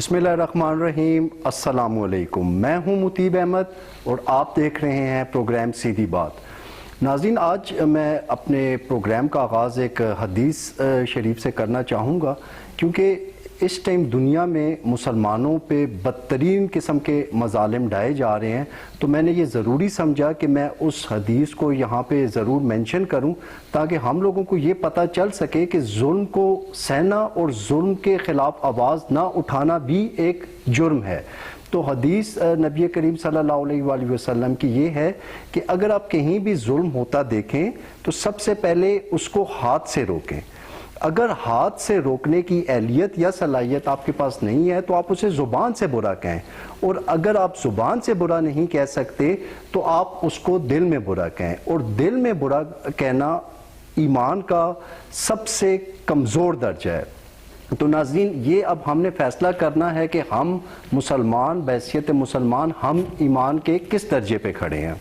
بسم اللہ الرحمن الرحیم، السلام علیکم۔ میں ہوں مطیب احمد اور آپ دیکھ رہے ہیں پروگرام سیدھی بات۔ ناظرین، آج میں اپنے پروگرام کا آغاز ایک حدیث شریف سے کرنا چاہوں گا، کیونکہ اس ٹائم دنیا میں مسلمانوں پہ بدترین قسم کے مظالم ڈھائے جا رہے ہیں، تو میں نے یہ ضروری سمجھا کہ میں اس حدیث کو یہاں پہ ضرور مینشن کروں تاکہ ہم لوگوں کو یہ پتہ چل سکے کہ ظلم کو سہنا اور ظلم کے خلاف آواز نہ اٹھانا بھی ایک جرم ہے۔ تو حدیث نبی کریم صلی اللہ علیہ وآلہ وسلم کی یہ ہے کہ اگر آپ کہیں بھی ظلم ہوتا دیکھیں تو سب سے پہلے اس کو ہاتھ سے روکیں۔ اگر ہاتھ سے روکنے کی اہلیت یا صلاحیت آپ کے پاس نہیں ہے تو آپ اسے زبان سے برا کہیں، اور اگر آپ زبان سے برا نہیں کہہ سکتے تو آپ اس کو دل میں برا کہیں، اور دل میں برا کہنا ایمان کا سب سے کمزور درجہ ہے۔ تو ناظرین، یہ اب ہم نے فیصلہ کرنا ہے کہ ہم مسلمان بحیثیت مسلمان ہم ایمان کے کس درجے پہ کھڑے ہیں۔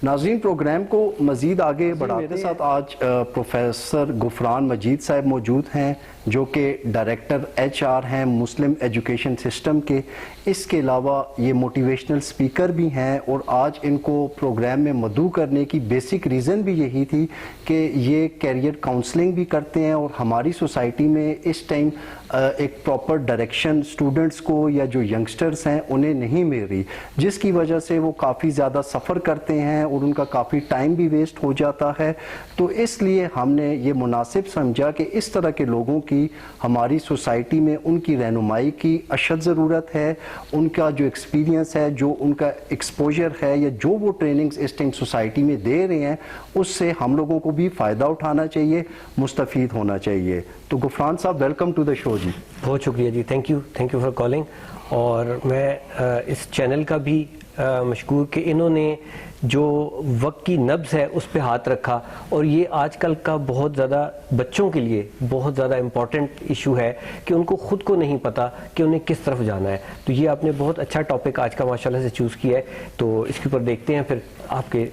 ناظرین، پروگرام کو مزید آگے بڑھاتے ہیں۔ میرے ساتھ آج پروفیسر غفران مجید صاحب موجود ہیں، جو کہ ڈائریکٹر HR ہیں مسلم ایجوکیشن سسٹم کے۔ اس کے علاوہ یہ موٹیویشنل سپیکر بھی ہیں، اور آج ان کو پروگرام میں مدعو کرنے کی بیسک ریزن بھی یہی تھی کہ یہ کیریئر کاؤنسلنگ بھی کرتے ہیں، اور ہماری سوسائٹی میں اس ٹائم ایک پراپر ڈائریکشن اسٹوڈنٹس کو یا جو ینگسٹرز ہیں انہیں نہیں مل رہی، جس کی وجہ سے وہ کافی زیادہ سفر کرتے ہیں اور ان کا کافی ٹائم بھی ویسٹ ہو جاتا ہے۔ تو اس لیے ہم نے یہ مناسب سمجھا کہ اس طرح کے لوگوں کی ہماری سوسائٹی میں ان کی رہنمائی کی اشد ضرورت ہے۔ ان کا جو ایکسپیرینس ہے، جو ان کا ایکسپوجر ہے، یا جو وہ ٹریننگز اس ٹائم سوسائٹی میں دے رہے ہیں، اس سے ہم لوگوں کو بھی فائدہ اٹھانا چاہیے، مستفید ہونا چاہیے۔ تو غفران صاحب، ویلکم ٹو دا شو جی۔ بہت شکریہ جی، تھینک یو فار کالنگ۔ اور میں اس چینل کا بھی مشکور کہ انہوں نے جو وقت کی نبض ہے اس پہ ہاتھ رکھا، اور یہ آج کل کا بہت زیادہ بچوں کے لیے بہت زیادہ امپورٹنٹ ایشو ہے کہ ان کو خود کو نہیں پتہ کہ انہیں کس طرف جانا ہے۔ تو یہ آپ نے بہت اچھا ٹاپک آج کا ماشاءاللہ سے چوز کیا ہے، تو اس کے اوپر دیکھتے ہیں پھر آپ کے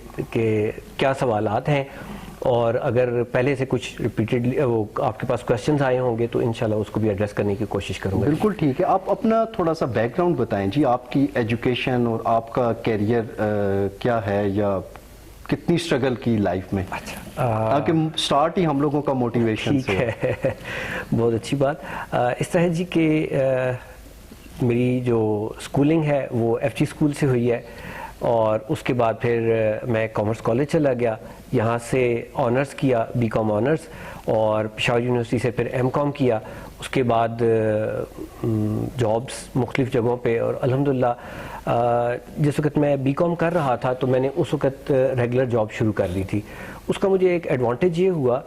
کیا سوالات ہیں، اور اگر پہلے سے کچھ ریپیٹڈلی آپ کے پاس کویسچنز آئے ہوں گے تو انشاءاللہ اس کو بھی ایڈریس کرنے کی کوشش کروں گا۔ بالکل ٹھیک ہے، آپ اپنا تھوڑا سا بیک گراؤنڈ بتائیں جی، آپ کی ایجوکیشن اور آپ کا کیریئر کیا ہے، یا کتنی اسٹرگل کی لائف میں، تاکہ سٹارٹ ہی ہم لوگوں کا موٹیویشن سے۔ ٹھیک ہے، بہت اچھی بات۔ اس طرح جی کہ میری جو اسکولنگ ہے وہ FG اسکول سے ہوئی ہے، اور اس کے بعد پھر میں کامرس کالج چلا گیا، یہاں سے آنرس کیا BCom آنرس، اور پشاور یونیورسٹی سے پھر MCom کیا۔ اس کے بعد جابس مختلف جگہوں پہ، اور الحمدللہ جس وقت میں BCom کر رہا تھا تو میں نے اس وقت ریگولر جاب شروع کر دی تھی۔ اس کا مجھے ایک ایڈوانٹیج یہ ہوا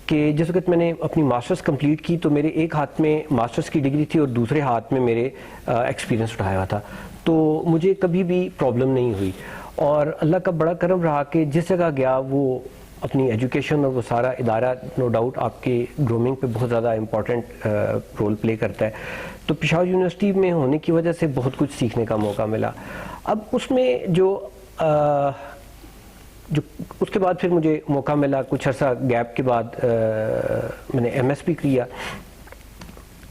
کہ جس وقت میں نے اپنی ماسٹرز کمپلیٹ کی تو میرے ایک ہاتھ میں ماسٹرز کی ڈگری تھی اور دوسرے ہاتھ میں میرے ایکسپیرینس اٹھایا ہوا تھا، تو مجھے کبھی بھی پرابلم نہیں ہوئی، اور اللہ کا بڑا کرم رہا کہ جس جگہ گیا وہ اپنی ایجوکیشن اور وہ سارا ادارہ نو ڈاؤٹ آپ کی گرومنگ پہ بہت زیادہ امپورٹنٹ رول پلے کرتا ہے۔ تو پشاور یونیورسٹی میں ہونے کی وجہ سے بہت کچھ سیکھنے کا موقع ملا۔ اب اس میں جو اس کے بعد پھر مجھے موقع ملا، کچھ عرصہ گیپ کے بعد میں نے MS بھی کیا۔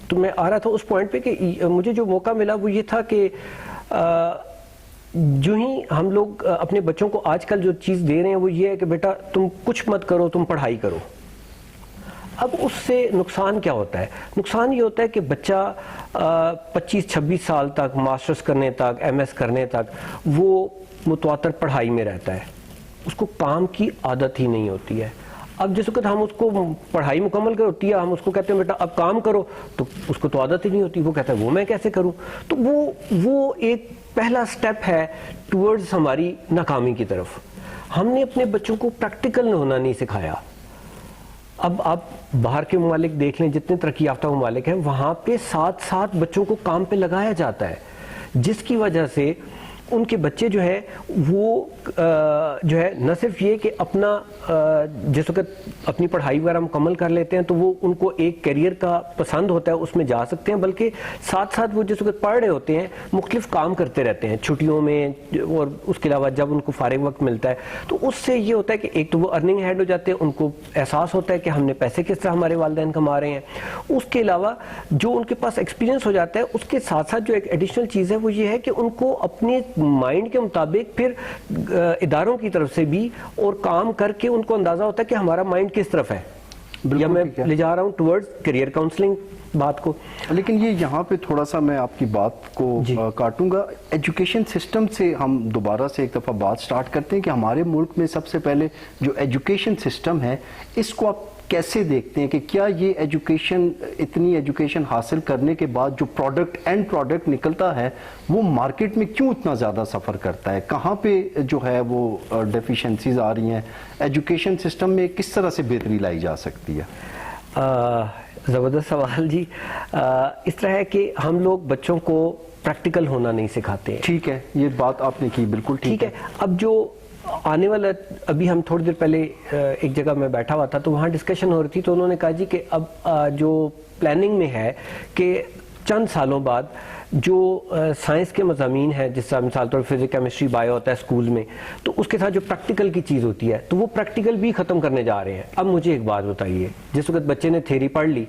تو میں آ رہا تھا اس پوائنٹ پہ کہ مجھے جو موقع ملا وہ یہ تھا کہ جو ہی ہم لوگ اپنے بچوں کو آج کل جو چیز دے رہے ہیں وہ یہ ہے کہ بیٹا تم کچھ مت کرو، تم پڑھائی کرو۔ اب اس سے نقصان کیا ہوتا ہے؟ نقصان یہ ہوتا ہے کہ بچہ 25-26 سال تک ماسٹرز کرنے تک MS کرنے تک وہ متواتر پڑھائی میں رہتا ہے، اس کو کام کی عادت ہی نہیں ہوتی ہے۔ اب جس وقت ہم اس کو پڑھائی مکمل کر ہوتی ہے، ہم اس کو کہتے ہیں بیٹا اب کام کرو، تو اس کو تو عادت ہی نہیں ہوتی، وہ کہتا ہے وہ میں کیسے کروں؟ تو وہ ایک پہلا سٹیپ ہے ٹورڈز ہماری ناکامی کی طرف۔ ہم نے اپنے بچوں کو پریکٹیکل ہونا نہیں سکھایا۔ اب آپ باہر کے ممالک دیکھ لیں، جتنے ترقی یافتہ ممالک ہیں وہاں پہ ساتھ ساتھ بچوں کو کام پہ لگایا جاتا ہے، جس کی وجہ سے ان کے بچے جو ہیں وہ جو ہے نہ صرف یہ کہ اپنا جس وقت اپنی پڑھائی وغیرہ مکمل کر لیتے ہیں تو وہ ان کو ایک کیریئر کا پسند ہوتا ہے, اس میں جا سکتے ہیں, بلکہ ساتھ ساتھ وہ جس وقت پڑھ رہے ہوتے ہیں مختلف کام کرتے رہتے ہیں چھٹیوں میں, اور اس کے علاوہ جب ان کو فارغ وقت ملتا ہے تو اس سے یہ ہوتا ہے کہ ایک تو وہ ارننگ ہیڈ ہو جاتے ہیں, ان کو احساس ہوتا ہے کہ ہم نے پیسے کس طرح ہمارے والدین کما رہے ہیں. اس کے علاوہ جو ان کے پاس ایکسپیرینس ہو جاتا ہے, اس کے ساتھ ساتھ جو ایک ایڈیشنل چیز ہے وہ یہ ہے کہ ان کو اپنے مائنڈ کے مطابق پھر اداروں کی طرف سے بھی اور کام کر کے ان کو اندازہ ہوتا ہے کہ ہمارا مائنڈ کس طرف ہے, یا میں لے جا رہا ہوں ٹورڈز کیریئر کاؤنسلنگ بات کو. لیکن یہ یہاں پہ تھوڑا سا میں آپ کی بات کو کاٹوں گا. ایجوکیشن سسٹم سے ہم دوبارہ سے ایک دفعہ بات سٹارٹ کرتے ہیں کہ ہمارے ملک میں سب سے پہلے جو ایجوکیشن سسٹم ہے اس کو آپ کیسے دیکھتے ہیں کہ کیا یہ ایجوکیشن, اتنی ایجوکیشن حاصل کرنے کے بعد جو اینڈ پروڈکٹ نکلتا ہے وہ مارکیٹ میں کیوں اتنا زیادہ سفر کرتا ہے؟ کہاں پہ جو ہے وہ ڈیفیشنسیز آ رہی ہیں؟ ایجوکیشن سسٹم میں کس طرح سے بہتری لائی جا سکتی ہے؟ زبردست سوال جی. اس طرح ہے کہ ہم لوگ بچوں کو پریکٹیکل ہونا نہیں سکھاتے. ٹھیک ہے, یہ بات آپ نے کی, بالکل ٹھیک ہے. اب جو آنے والا, ابھی ہم تھوڑی دیر پہلے ایک جگہ میں بیٹھا ہوا تھا تو وہاں ڈسکشن ہو رہی تھی, تو انہوں نے کہا جی کہ اب جو پلاننگ میں ہے کہ چند سالوں بعد جو سائنس کے مضامین ہیں, جس طرح مثال طور فزکس کیمسٹری بایو ہوتا ہے اسکول میں, تو اس کے ساتھ جو پریکٹیکل کی چیز ہوتی ہے تو وہ پریکٹیکل بھی ختم کرنے جا رہے ہیں. اب مجھے ایک بات بتائیے, جس وقت بچے نے تھیوری پڑھ لی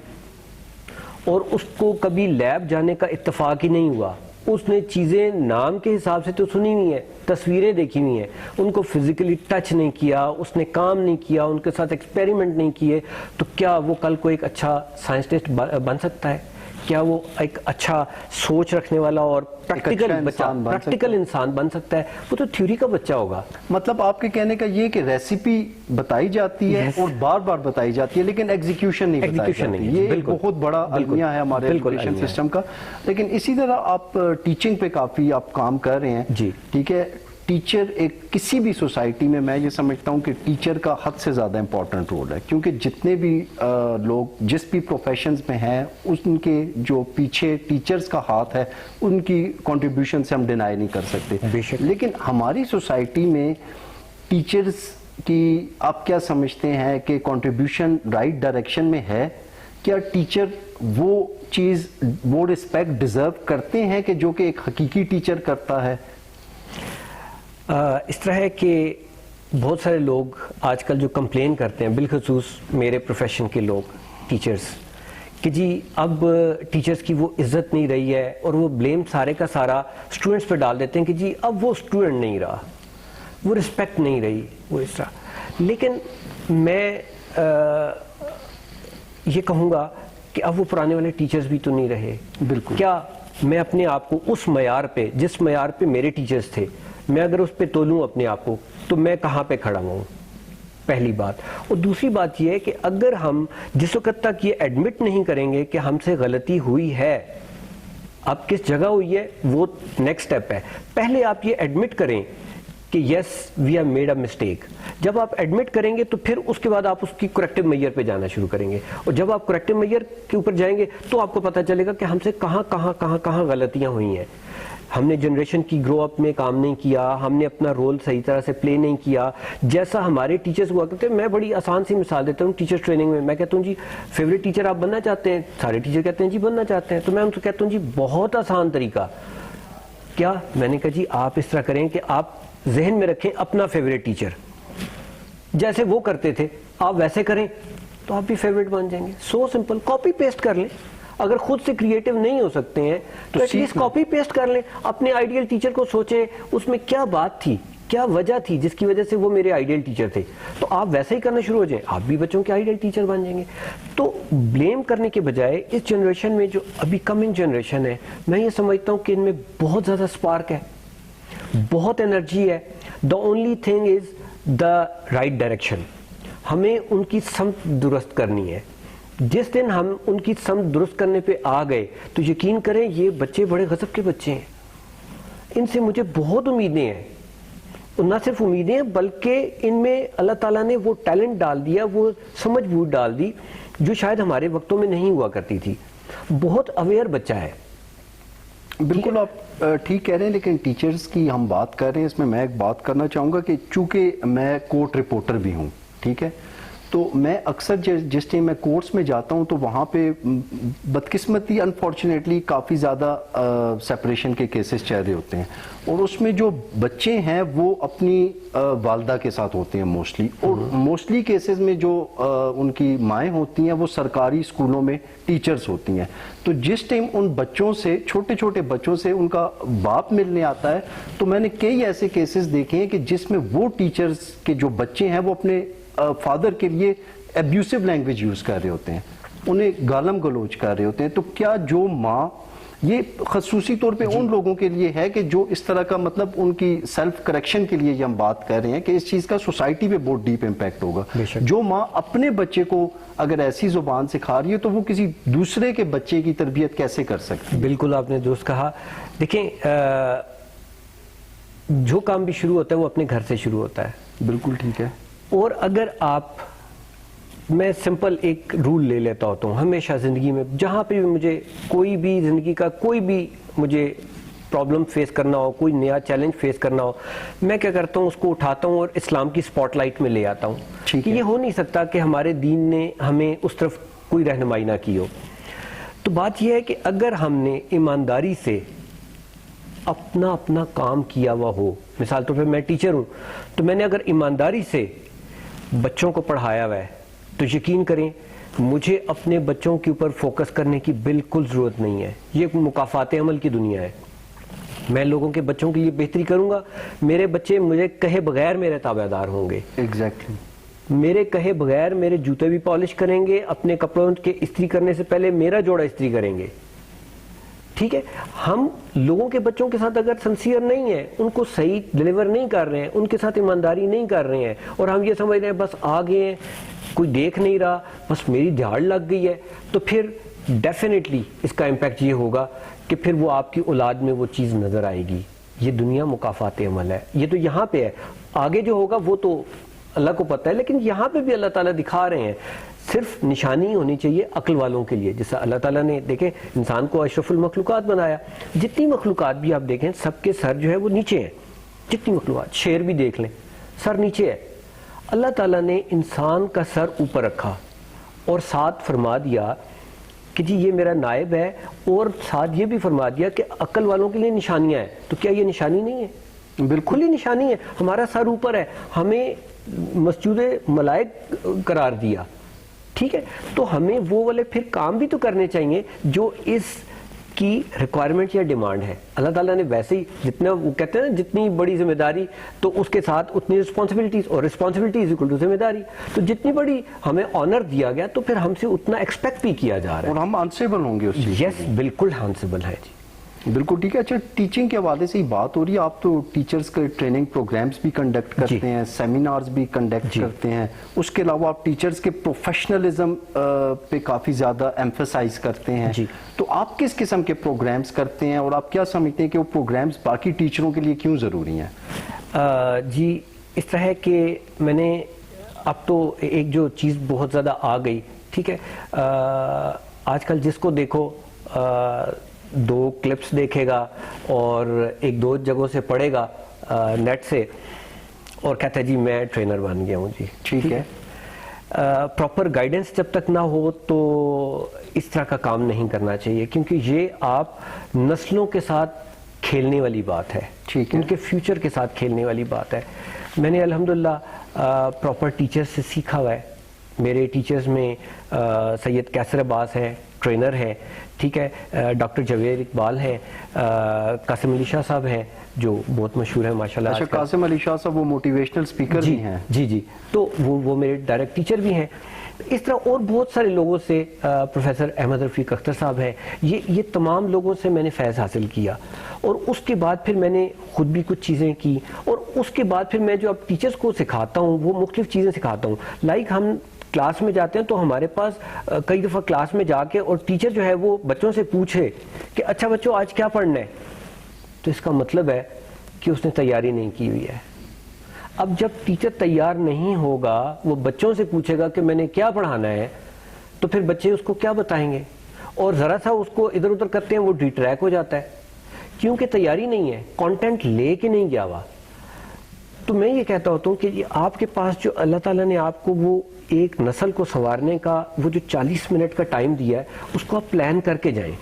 اور اس کو کبھی لیب جانے کا اتفاق ہی نہیں ہوا, اس نے چیزیں نام کے حساب سے تو سنی ہوئی ہیں, تصویریں دیکھی ہوئی ہیں, ان کو فزیکلی ٹچ نہیں کیا, اس نے کام نہیں کیا, ان کے ساتھ ایکسپیریمنٹ نہیں کیے, تو کیا وہ کل کو ایک اچھا سائنسٹسٹ بن سکتا ہے؟ کیا وہ ایک اچھا سوچ رکھنے والا اور پریکٹیکل انسان بن سکتا ہے؟ وہ تو تھیوری کا بچہ ہوگا. مطلب آپ کے کہنے کا یہ کہ ریسیپی بتائی جاتی ہے اور بار بار بتائی جاتی ہے لیکن ایگزیکیوشن نہیں بتائی جاتی. یہ ایک بہت بڑا المیہ ہے ہمارے ایجوکیشن سسٹم کا. لیکن اسی طرح آپ ٹیچنگ پہ کافی آپ کام کر رہے ہیں. جی ٹھیک ہے. ٹیچر ایک کسی بھی سوسائٹی میں یہ سمجھتا ہوں کہ ٹیچر کا حد سے زیادہ امپورٹنٹ رول ہے, کیونکہ جتنے بھی لوگ جس بھی پروفیشنز میں ہیں ان کے جو پیچھے ٹیچرز کا ہاتھ ہے ان کی کنٹریبیوشن سے ہم ڈینائی نہیں کر سکتے. لیکن ہماری سوسائٹی میں ٹیچرز کی آپ کیا سمجھتے ہیں کہ کنٹریبیوشن رائٹ ڈائریکشن میں ہے؟ کیا ٹیچر وہ چیز, وہ رسپیکٹ ڈیزرو کرتے ہیں کہ جو کہ ایک حقیقی ٹیچر کرتا ہے؟ اس طرح ہے کہ بہت سارے لوگ آج کل جو کمپلین کرتے ہیں, بالخصوص میرے پروفیشن کے لوگ, ٹیچرز, کہ جی اب ٹیچرز کی وہ عزت نہیں رہی ہے, اور وہ بلیم سارے کا سارا اسٹوڈنٹس پہ ڈال دیتے ہیں کہ جی اب وہ اسٹوڈنٹ نہیں رہا, وہ رسپیکٹ نہیں رہی, وہ اس طرح. لیکن میں یہ کہوں گا کہ اب وہ پرانے والے ٹیچرز بھی تو نہیں رہے. بالکل. کیا میں اپنے آپ کو اس معیار پہ, جس معیار پہ میرے ٹیچرز تھے, میں اگر اس پہ تولوں اپنے آپ کو تو میں کہاں پہ کھڑا ہوں؟ پہلی بات. اور دوسری بات یہ ہے کہ اگر ہم جس وقت تک یہ ایڈمٹ نہیں کریں گے کہ ہم سے غلطی ہوئی ہے, اب کس جگہ ہوئی ہے وہ نیکسٹ سٹیپ ہے. پہلے آپ یہ ایڈمٹ کریں کہ yes we have made a mistake. جب آپ ایڈمٹ کریں گے تو پھر اس کے بعد آپ اس کی کریکٹیو میئر پہ جانا شروع کریں گے, اور جب آپ کریکٹیو میئر کے اوپر جائیں گے تو آپ کو پتہ چلے گا کہ ہم سے کہاں غلطیاں ہوئی ہیں. ہم نے جنریشن کی گرو اپ میں کام نہیں کیا, ہم نے اپنا رول صحیح طرح سے پلے نہیں کیا جیسا ہمارے ٹیچرز ہوا کرتے. میں بڑی آسان سی مثال دیتا ہوں. ٹیچر ٹریننگ میں کہتا ہوں جی فیوریٹ ٹیچر آپ بننا چاہتے ہیں؟ سارے ٹیچر کہتے ہیں جی بننا چاہتے ہیں. تو میں ان سے کہتا ہوں جی بہت آسان طریقہ کیا؟ میں نے کہا جی آپ اس طرح کریں کہ آپ ذہن میں رکھیں اپنا فیوریٹ ٹیچر, جیسے وہ کرتے تھے آپ ویسے کریں تو آپ بھی فیوریٹ بن جائیں گے. So simple. کاپی پیسٹ کر لیں. اگر خود سے کریٹو نہیں ہو سکتے ہیں تو ایٹ لیسٹ کاپی پیسٹ کر لیں. اپنے آئیڈیل ٹیچر کو سوچیں اس میں کیا بات تھی, کیا وجہ تھی جس کی وجہ سے وہ میرے آئیڈیل ٹیچر تھے, تو آپ ویسے ہی کرنا شروع ہو جائیں, آپ بھی بچوں کے آئیڈیل ٹیچر بن جائیں گے. تو بلیم کرنے کے بجائے اس جنریشن میں جو ابھی کمنگ جنریشن ہے, میں یہ سمجھتا ہوں کہ ان میں بہت زیادہ سپارک ہے, بہت انرجی ہے. The only thing is the right direction. ہمیں ان کی سمت درست کرنی ہے. جس دن ہم ان کی سمت درست کرنے پہ آ گئے تو یقین کریں یہ بچے بڑے غضب کے بچے ہیں. ان سے مجھے بہت امیدیں ہیں, اور نہ صرف امیدیں بلکہ ان میں اللہ تعالیٰ نے وہ ٹیلنٹ ڈال دیا, وہ سمجھ بوجھ ڈال دی جو شاید ہمارے وقتوں میں نہیں ہوا کرتی تھی. بہت اویئر بچہ ہے. بالکل آپ ٹھیک کہہ رہے ہیں، لیکن ٹیچرز کی ہم بات کر رہے ہیں، اس میں ایک بات کرنا چاہوں گا کہ چونکہ میں کورٹ رپورٹر بھی ہوں، ٹھیک ہے، تو میں اکثر جس ٹائم میں کورٹس میں جاتا ہوں تو وہاں پہ بدقسمتی انفارچونیٹلی کافی زیادہ سپریشن کے کیسز چل رہے ہوتے ہیں، اور اس میں جو بچے ہیں وہ اپنی والدہ کے ساتھ ہوتے ہیں موسٹلی، اور موسٹلی کیسز میں جو ان کی مائیں ہوتی ہیں وہ سرکاری اسکولوں میں ٹیچرز ہوتی ہیں. تو جس ٹائم ان بچوں سے، چھوٹے چھوٹے بچوں سے ان کا باپ ملنے آتا ہے تو میں نے کئی ایسے کیسز دیکھے ہیں کہ جس میں وہ ٹیچرز کے جو بچے ہیں وہ اپنے فادر کے لیے ایبیوسو لینگویج یوز کر رہے ہوتے ہیں، انہیں گالم گلوچ کر رہے ہوتے ہیں. تو کیا جو ماں، یہ خصوصی طور پہ ان لوگوں کے لیے ہے کہ جو اس طرح کا مطلب ان کی سیلف کریکشن کے لیے یہ ہم بات کر رہے ہیں کہ اس چیز کا سوسائٹی پہ بہت ڈیپ امپیکٹ ہوگا. جو ماں اپنے بچے کو اگر ایسی زبان سکھا رہی ہے تو وہ کسی دوسرے کے بچے کی تربیت کیسے کر سکتی ہے؟ بالکل آپ نے درست کہا. دیکھیں جو کام بھی شروع ہوتا ہے وہ اپنے گھر سے شروع ہوتا ہے. بالکل ٹھیک ہے. اور اگر میں سمپل ایک رول لے لیتا ہوتا ہوں ہمیشہ زندگی میں، جہاں پہ بھی مجھے کوئی بھی زندگی کا کوئی بھی مجھے پرابلم فیس کرنا ہو، کوئی نیا چیلنج فیس کرنا ہو، میں کیا کرتا ہوں، اس کو اٹھاتا ہوں اور اسلام کی سپاٹ لائٹ میں لے آتا ہوں کہ یہ ہو نہیں سکتا کہ ہمارے دین نے ہمیں اس طرف کوئی رہنمائی نہ کی ہو. تو بات یہ ہے کہ اگر ہم نے ایمانداری سے اپنا کام کیا ہوا ہو، مثال طور پہ میں ٹیچر ہوں تو میں نے اگر ایمانداری سے بچوں کو پڑھایا ہوا ہے تو یقین کریں مجھے اپنے بچوں کے اوپر فوکس کرنے کی بالکل ضرورت نہیں ہے. یہ مکافات عمل کی دنیا ہے. میں لوگوں کے بچوں کے لیے بہتری کروں گا، میرے بچے مجھے کہے بغیر میرے تابع دار ہوں گے. ایگزیکٹلی. میرے کہے بغیر میرے جوتے بھی پالش کریں گے، اپنے کپڑوں کے استری کرنے سے پہلے میرا جوڑا استری کریں گے. ٹھیک ہے، ہم لوگوں کے بچوں کے ساتھ اگر سنسیئر نہیں ہیں، ان کو صحیح ڈیلیور نہیں کر رہے ہیں، ان کے ساتھ ایمانداری نہیں کر رہے ہیں، اور ہم یہ سمجھ رہے ہیں بس آ گئے ہیں، کوئی دیکھ نہیں رہا، بس میری دھاڑ لگ گئی ہے، تو پھر ڈیفینیٹلی اس کا امپیکٹ یہ ہوگا کہ پھر وہ آپ کی اولاد میں وہ چیز نظر آئے گی. یہ دنیا مکافات عمل ہے. یہ تو یہاں پہ ہے، آگے جو ہوگا وہ تو اللہ کو پتہ ہے، لیکن یہاں پہ بھی اللہ تعالیٰ دکھا رہے ہیں. صرف نشانی ہونی چاہیے عقل والوں کے لیے. جیسا اللہ تعالیٰ نے دیکھیں انسان کو اشرف المخلوقات بنایا، جتنی مخلوقات بھی آپ دیکھیں سب کے سر جو ہے وہ نیچے ہیں. جتنی مخلوقات، شیر بھی دیکھ لیں سر نیچے ہے. اللہ تعالیٰ نے انسان کا سر اوپر رکھا اور ساتھ فرما دیا کہ جی یہ میرا نائب ہے، اور ساتھ یہ بھی فرما دیا کہ عقل والوں کے لیے نشانیاں ہیں. تو کیا یہ نشانی نہیں ہے؟ بالکل ہی نشانی ہے. ہمارا سر اوپر ہے، ہمیں مسجود ملائک قرار دیا. ٹھیک ہے، تو ہمیں وہ والے پھر کام بھی تو کرنے چاہیے جو اس کی ریکوائرمنٹ یا ڈیمانڈ ہے. اللہ تعالیٰ نے ویسے ہی جتنا وہ کہتے ہیں نا جتنی بڑی ذمہ داری تو اس کے ساتھ اتنی رسپانسبلٹیز، اور رسپانسبلٹی از اکول ٹو ذمہ داری. تو جتنی بڑی ہمیں آنر دیا گیا تو پھر ہم سے اتنا ایکسپیکٹ بھی کیا جا رہا ہے، اور ہم آنسریبل ہوں گے اس چیز. یس بالکل آنسریبل ہے. جی بالکل ٹھیک ہے. اچھا، ٹیچنگ کے حوالے سے ہی بات ہو رہی ہے، آپ تو ٹیچرز کے ٹریننگ پروگرامز بھی کنڈکٹ کرتے ہیں، سیمینارز بھی کنڈکٹ کرتے ہیں، اس کے علاوہ آپ ٹیچرز کے پروفیشنلزم پہ کافی زیادہ ایمفسائز کرتے ہیں. تو آپ کس قسم کے پروگرامز کرتے ہیں اور آپ کیا سمجھتے ہیں کہ وہ پروگرامز باقی ٹیچروں کے لیے کیوں ضروری ہیں؟ جی اس طرح ہے کہ میں نے اب تو ایک جو چیز بہت زیادہ آ گئی، ٹھیک ہے، آج کل جس کو دیکھو 2 کلپس دیکھے گا اور 1-2 جگہوں سے پڑھے گا نیٹ سے اور کہتا ہے جی میں ٹرینر بن گیا ہوں. جی ٹھیک ہے. پراپر گائیڈنس جب تک نہ ہو تو اس طرح کا کام نہیں کرنا چاہیے، کیونکہ یہ آپ نسلوں کے ساتھ کھیلنے والی بات ہے، ان کے فیوچر کے ساتھ کھیلنے والی بات ہے. میں نے الحمدللہ پراپر ٹیچر سے سیکھا ہوا ہے. میرے ٹیچرز میں سید کیسر عباس ہیں، ٹرینر ہیں، ٹھیک ہے، ڈاکٹر جویر اقبال ہیں، قاسم علی شاہ صاحب ہیں جو بہت مشہور ہیں ماشاءاللہ. اچھا، قاسم علی شاہ صاحب وہ موٹیویشنل سپیکر بھی ہیں. جی تو وہ میرے ڈائریکٹ ٹیچر بھی ہیں. اس طرح اور بہت سارے لوگوں سے، پروفیسر احمد رفیق اختر صاحب ہیں، یہ تمام لوگوں سے میں نے فیض حاصل کیا. اور اس کے بعد پھر میں نے خود بھی کچھ چیزیں کی، اور اس کے بعد پھر میں جو اب ٹیچرز کو سکھاتا ہوں وہ مختلف چیزیں سکھاتا ہوں. لائک ہم کلاس میں جاتے ہیں تو ہمارے پاس کئی دفعہ کلاس میں جا کے اور ٹیچر جو ہے وہ بچوں سے پوچھے کہ اچھا بچوں آج کیا پڑھنا ہے، تو اس کا مطلب ہے کہ اس نے تیاری نہیں کی ہوئی ہے. اب جب ٹیچر تیار نہیں ہوگا، وہ بچوں سے پوچھے گا کہ میں نے کیا پڑھانا ہے، تو پھر بچے اس کو کیا بتائیں گے، اور ذرا سا اس کو ادھر ادھر کرتے ہیں وہ ڈی ٹریک ہو جاتا ہے. کیونکہ تیاری نہیں ہے, کانٹینٹ لے کے نہیں گیا ہوا. تو میں یہ کہتا ہوتا ہوں کہ آپ کے پاس جو اللہ تعالیٰ نے آپ کو وہ ایک نسل کو سنوارنے کا وہ جو 40 منٹ کا ٹائم دیا ہے, اس کو آپ پلان کر کے جائیں.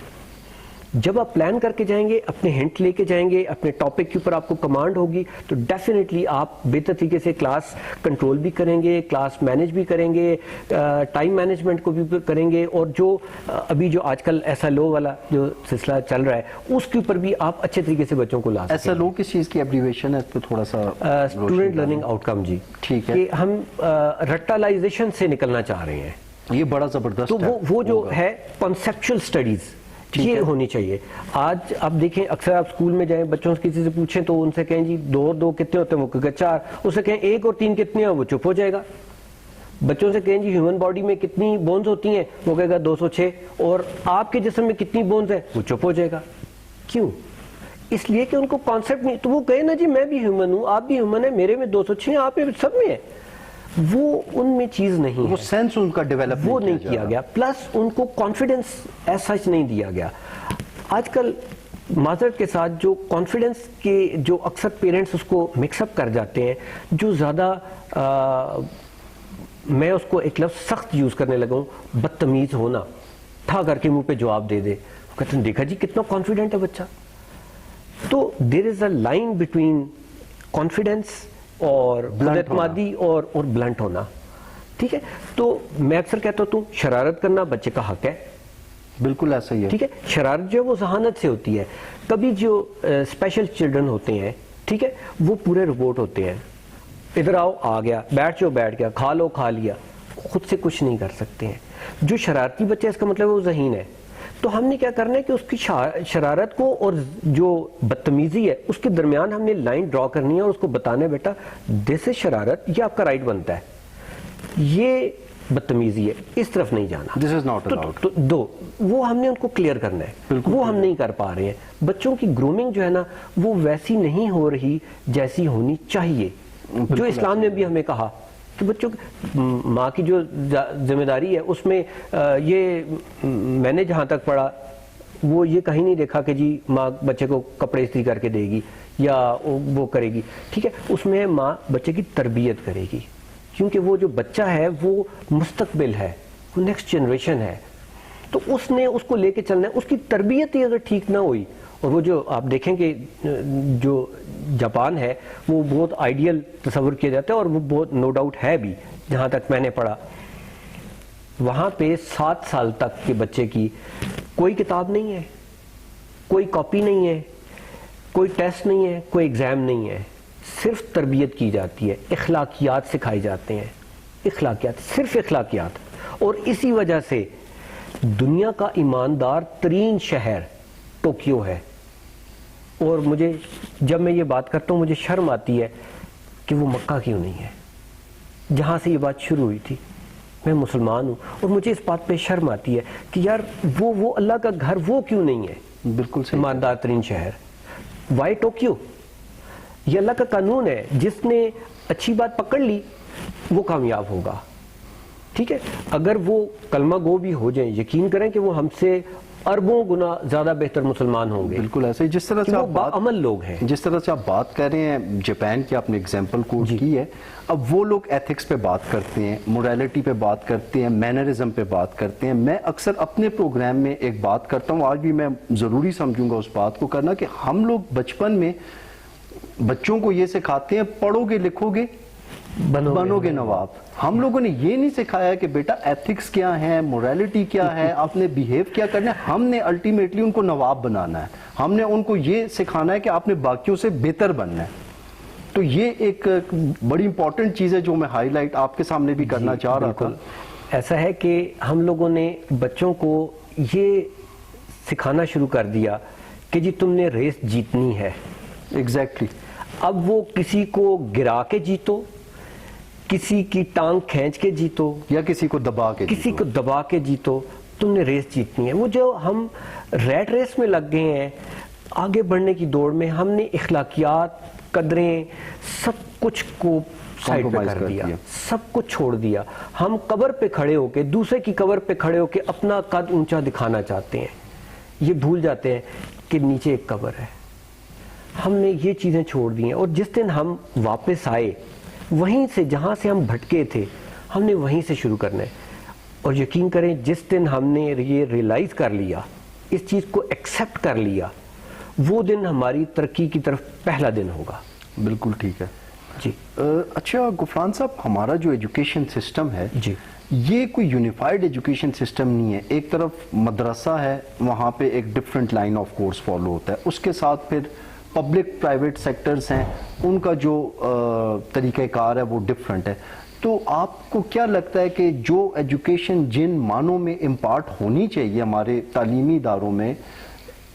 جب آپ پلان کر کے جائیں گے, اپنے ہنٹ لے کے جائیں گے, اپنے ٹاپک کے اوپر آپ کو کمانڈ ہوگی, تو ڈیفینیٹلی آپ بہتر طریقے سے کلاس کنٹرول بھی کریں گے, کلاس مینیج بھی کریں گے, ٹائم مینجمنٹ کو بھی کریں گے, اور جو ابھی جو آج کل ایسا لو والا جو سلسلہ چل رہا ہے اس کے اوپر بھی آپ اچھے طریقے سے بچوں کو لا سکیں. ایسا لو کس چیز کی ایبریویشن ہے, اس پہ تھوڑا سا اسٹوڈنٹ لرننگ آؤٹ کم. جی ٹھیک ہے, کہ ہم رٹالائزیشن سے نکلنا چاہ رہے ہیں. یہ بڑا زبردست تو وہ جو ہے کانسیپچل اسٹڈیز یہ ہونی چاہیے. آج آپ دیکھیں اکثر آپ اسکول میں جائیں, بچوں سے کسی سے پوچھیں تو ان سے کہیں جی 2 اور 2 کتنے ہوتے ہیں, وہ کہے 4. اس سے کہیں 1 اور 3 کتنے ہیں, وہ چپ ہو جائے گا. بچوں سے کہیں جی ہیومن باڈی میں کتنی بونز ہوتی ہیں, وہ کہے گا 206. اور آپ کے جسم میں کتنی بونز ہیں, وہ چپ ہو جائے گا. کیوں؟ اس لیے کہ ان کو کانسیپٹ نہیں. تو وہ کہے نا جی میں بھی ہیومن ہوں, آپ بھی ہیومن ہیں, میرے میں 206 ہیں, آپ میں سب میں ہے. وہ ان میں چیز نہیں ہے, وہ سینس ان کا ڈیولپ وہ نہیں کیا گیا. پلس ان کو کانفیڈنس ایز سچ نہیں دیا گیا. آج کل معذرت کے ساتھ جو کانفیڈنس کے جو اکثر پیرنٹس اس کو مکس اپ کر جاتے ہیں, جو زیادہ میں اس کو ایک لفظ سخت یوز کرنے لگا ہوں, بدتمیز ہونا, ٹھا کر کے منہ پہ جواب دے دے. کہتے ہیں دیکھا جی کتنا کانفیڈنٹ ہے بچہ. تو دیر از اے لائن بٹوین کانفیڈنس اور اعتمادی اور بلنٹ ہونا. ٹھیک ہے, تو میں اکثر کہتا ہوں شرارت کرنا بچے کا حق ہے. بالکل ایسا ہی ہے. ٹھیک ہے, شرارت جو ہے وہ ذہانت سے ہوتی ہے. کبھی جو اسپیشل چلڈرن ہوتے ہیں, ٹھیک ہے, وہ پورے روبوٹ ہوتے ہیں. ادھر آؤ, آ گیا, بیٹھ جاؤ, بیٹھ گیا, کھا لو, کھا لیا, خود سے کچھ نہیں کر سکتے ہیں. جو شرارتی بچہ اس کا مطلب وہ ذہین ہے. تو ہم نے کیا کرنا ہے کہ اس کی شرارت کو اور جو بدتمیزی ہے اس کے درمیان ہم نے لائن ڈرا کرنی ہے, اور اس کو بتانا ہے بیٹا دس از شرارت, یہ آپ کا رائٹ بنتا ہے, یہ بدتمیزی ہے, اس طرف نہیں جانا, دس از ناٹ الاؤڈ. تو دو وہ ہم نے ان کو کلیئر کرنا ہے. وہ ہم نہیں کر پا رہے ہیں. بچوں کی گرومنگ جو ہے نا وہ ویسی نہیں ہو رہی جیسی ہونی چاہیے. جو اسلام نے بھی ہمیں کہا کہ بچوں ماں کی جو ذمہ داری ہے اس میں یہ میں نے جہاں تک پڑھا وہ یہ کہیں نہیں دیکھا کہ جی ماں بچے کو کپڑے استری کر کے دے گی یا وہ کرے گی. ٹھیک ہے, اس میں ماں بچے کی تربیت کرے گی, کیونکہ وہ جو بچہ ہے وہ مستقبل ہے, وہ نیکسٹ جنریشن ہے. تو اس نے اس کو لے کے چلنا ہے. اس کی تربیت ہی اگر ٹھیک نہ ہوئی, اور وہ جو آپ دیکھیں کہ جو جاپان ہے وہ بہت آئیڈیل تصور کیا جاتا ہے, اور وہ بہت نو ڈاؤٹ ہے بھی, جہاں تک میں نے پڑھا. وہاں پہ 7 سال تک کے بچے کی کوئی کتاب نہیں ہے, کوئی کاپی نہیں ہے, کوئی ٹیسٹ نہیں ہے, کوئی ایگزام نہیں ہے, صرف تربیت کی جاتی ہے, اخلاقیات سکھائے جاتے ہیں. اخلاقیات, صرف اخلاقیات. اور اسی وجہ سے دنیا کا ایماندار ترین شہر ٹوکیو ہے. اور مجھے جب میں یہ بات کرتا ہوں مجھے شرم آتی ہے کہ وہ مکہ کیوں نہیں ہے, جہاں سے یہ بات شروع ہوئی تھی. میں مسلمان ہوں اور مجھے اس بات پہ شرم آتی ہے کہ یار وہ اللہ کا گھر وہ کیوں نہیں ہے. بالکل ایماندار ترین شہر وائی ٹوکیو. یہ اللہ کا قانون ہے, جس نے اچھی بات پکڑ لی وہ کامیاب ہوگا. ٹھیک ہے, اگر وہ کلمہ گو بھی ہو جائیں, یقین کریں کہ وہ ہم سے اربوں گنا زیادہ بہتر مسلمان ہوں گے. بالکل ایسے جس طرح سے آپ باعمل لوگ ہیں, جس طرح سے آپ بات کر رہے ہیں, جاپان کی آپ نے اگزامپل کوٹ کی ہے. اب وہ لوگ ایتھکس پہ بات کرتے ہیں, موریلٹی پہ بات کرتے ہیں, مینرزم پہ بات کرتے ہیں. میں اکثر اپنے پروگرام میں ایک بات کرتا ہوں, آج بھی میں ضروری سمجھوں گا اس بات کو کرنا, کہ ہم لوگ بچپن میں بچوں کو یہ سکھاتے ہیں پڑھو گے لکھو گے بنو گے نواب. ہم لوگوں نے یہ نہیں سکھایا کہ بیٹا ایتھکس کیا ہے, موریلٹی کیا ہے, آپ نے بیہیو کیا کرنا ہے. ہم نے الٹیمیٹلی ان کو نواب بنانا ہے, ہم نے ان کو یہ سکھانا ہے کہ آپ نے باقیوں سے بہتر بننا ہے. تو یہ ایک بڑی امپورٹنٹ چیز ہے جو میں ہائی لائٹ آپ کے سامنے بھی کرنا چاہ رہا تھا. ایسا ہے کہ ہم لوگوں نے بچوں کو یہ سکھانا شروع کر دیا کہ جی تم نے ریس جیتنی ہے. ایگزیکٹلی. اب وہ کسی کو گرا کے جیتو, کسی کی ٹانگ کھینچ کے جیتو, یا کسی کو دبا کے جیتو, تم نے ریس جیتنی ہے. وہ جو ہم ریٹ ریس میں لگ گئے ہیں, آگے بڑھنے کی دوڑ میں, ہم نے اخلاقیات, قدریں, سب کچھ کو سائڈ پہ کر دیا, سب کچھ چھوڑ دیا. ہم قبر پہ کھڑے ہو کے, دوسرے کی قبر پہ کھڑے ہو کے اپنا قد اونچا دکھانا چاہتے ہیں. یہ بھول جاتے ہیں کہ نیچے ایک قبر ہے. ہم نے یہ چیزیں چھوڑ دی ہیں، اور جس دن ہم واپس آئے وہیں سے جہاں سے ہم بھٹکے تھے ہم نے وہیں سے شروع کرنا ہے. اور یقین کریں جس دن ہم نے یہ ریئلائز کر لیا، اس چیز کو ایکسیپٹ کر لیا، وہ دن ہماری ترقی کی طرف پہلا دن ہوگا. بالکل ٹھیک ہے جی. اچھا غفران صاحب، ہمارا جو ایجوکیشن سسٹم ہے جی. یہ کوئی یونیفائڈ ایجوکیشن سسٹم نہیں ہے. ایک طرف مدرسہ ہے، وہاں پہ ایک different line of course follow ہوتا ہے، اس کے ساتھ پھر پبلک پرائیویٹ سیکٹرز ہیں، ان کا جو طریقہ کار ہے وہ ڈفرینٹ ہے. تو آپ کو کیا لگتا ہے کہ جو ایجوکیشن جن معنوں میں امپارٹ ہونی چاہیے ہمارے تعلیمی اداروں میں،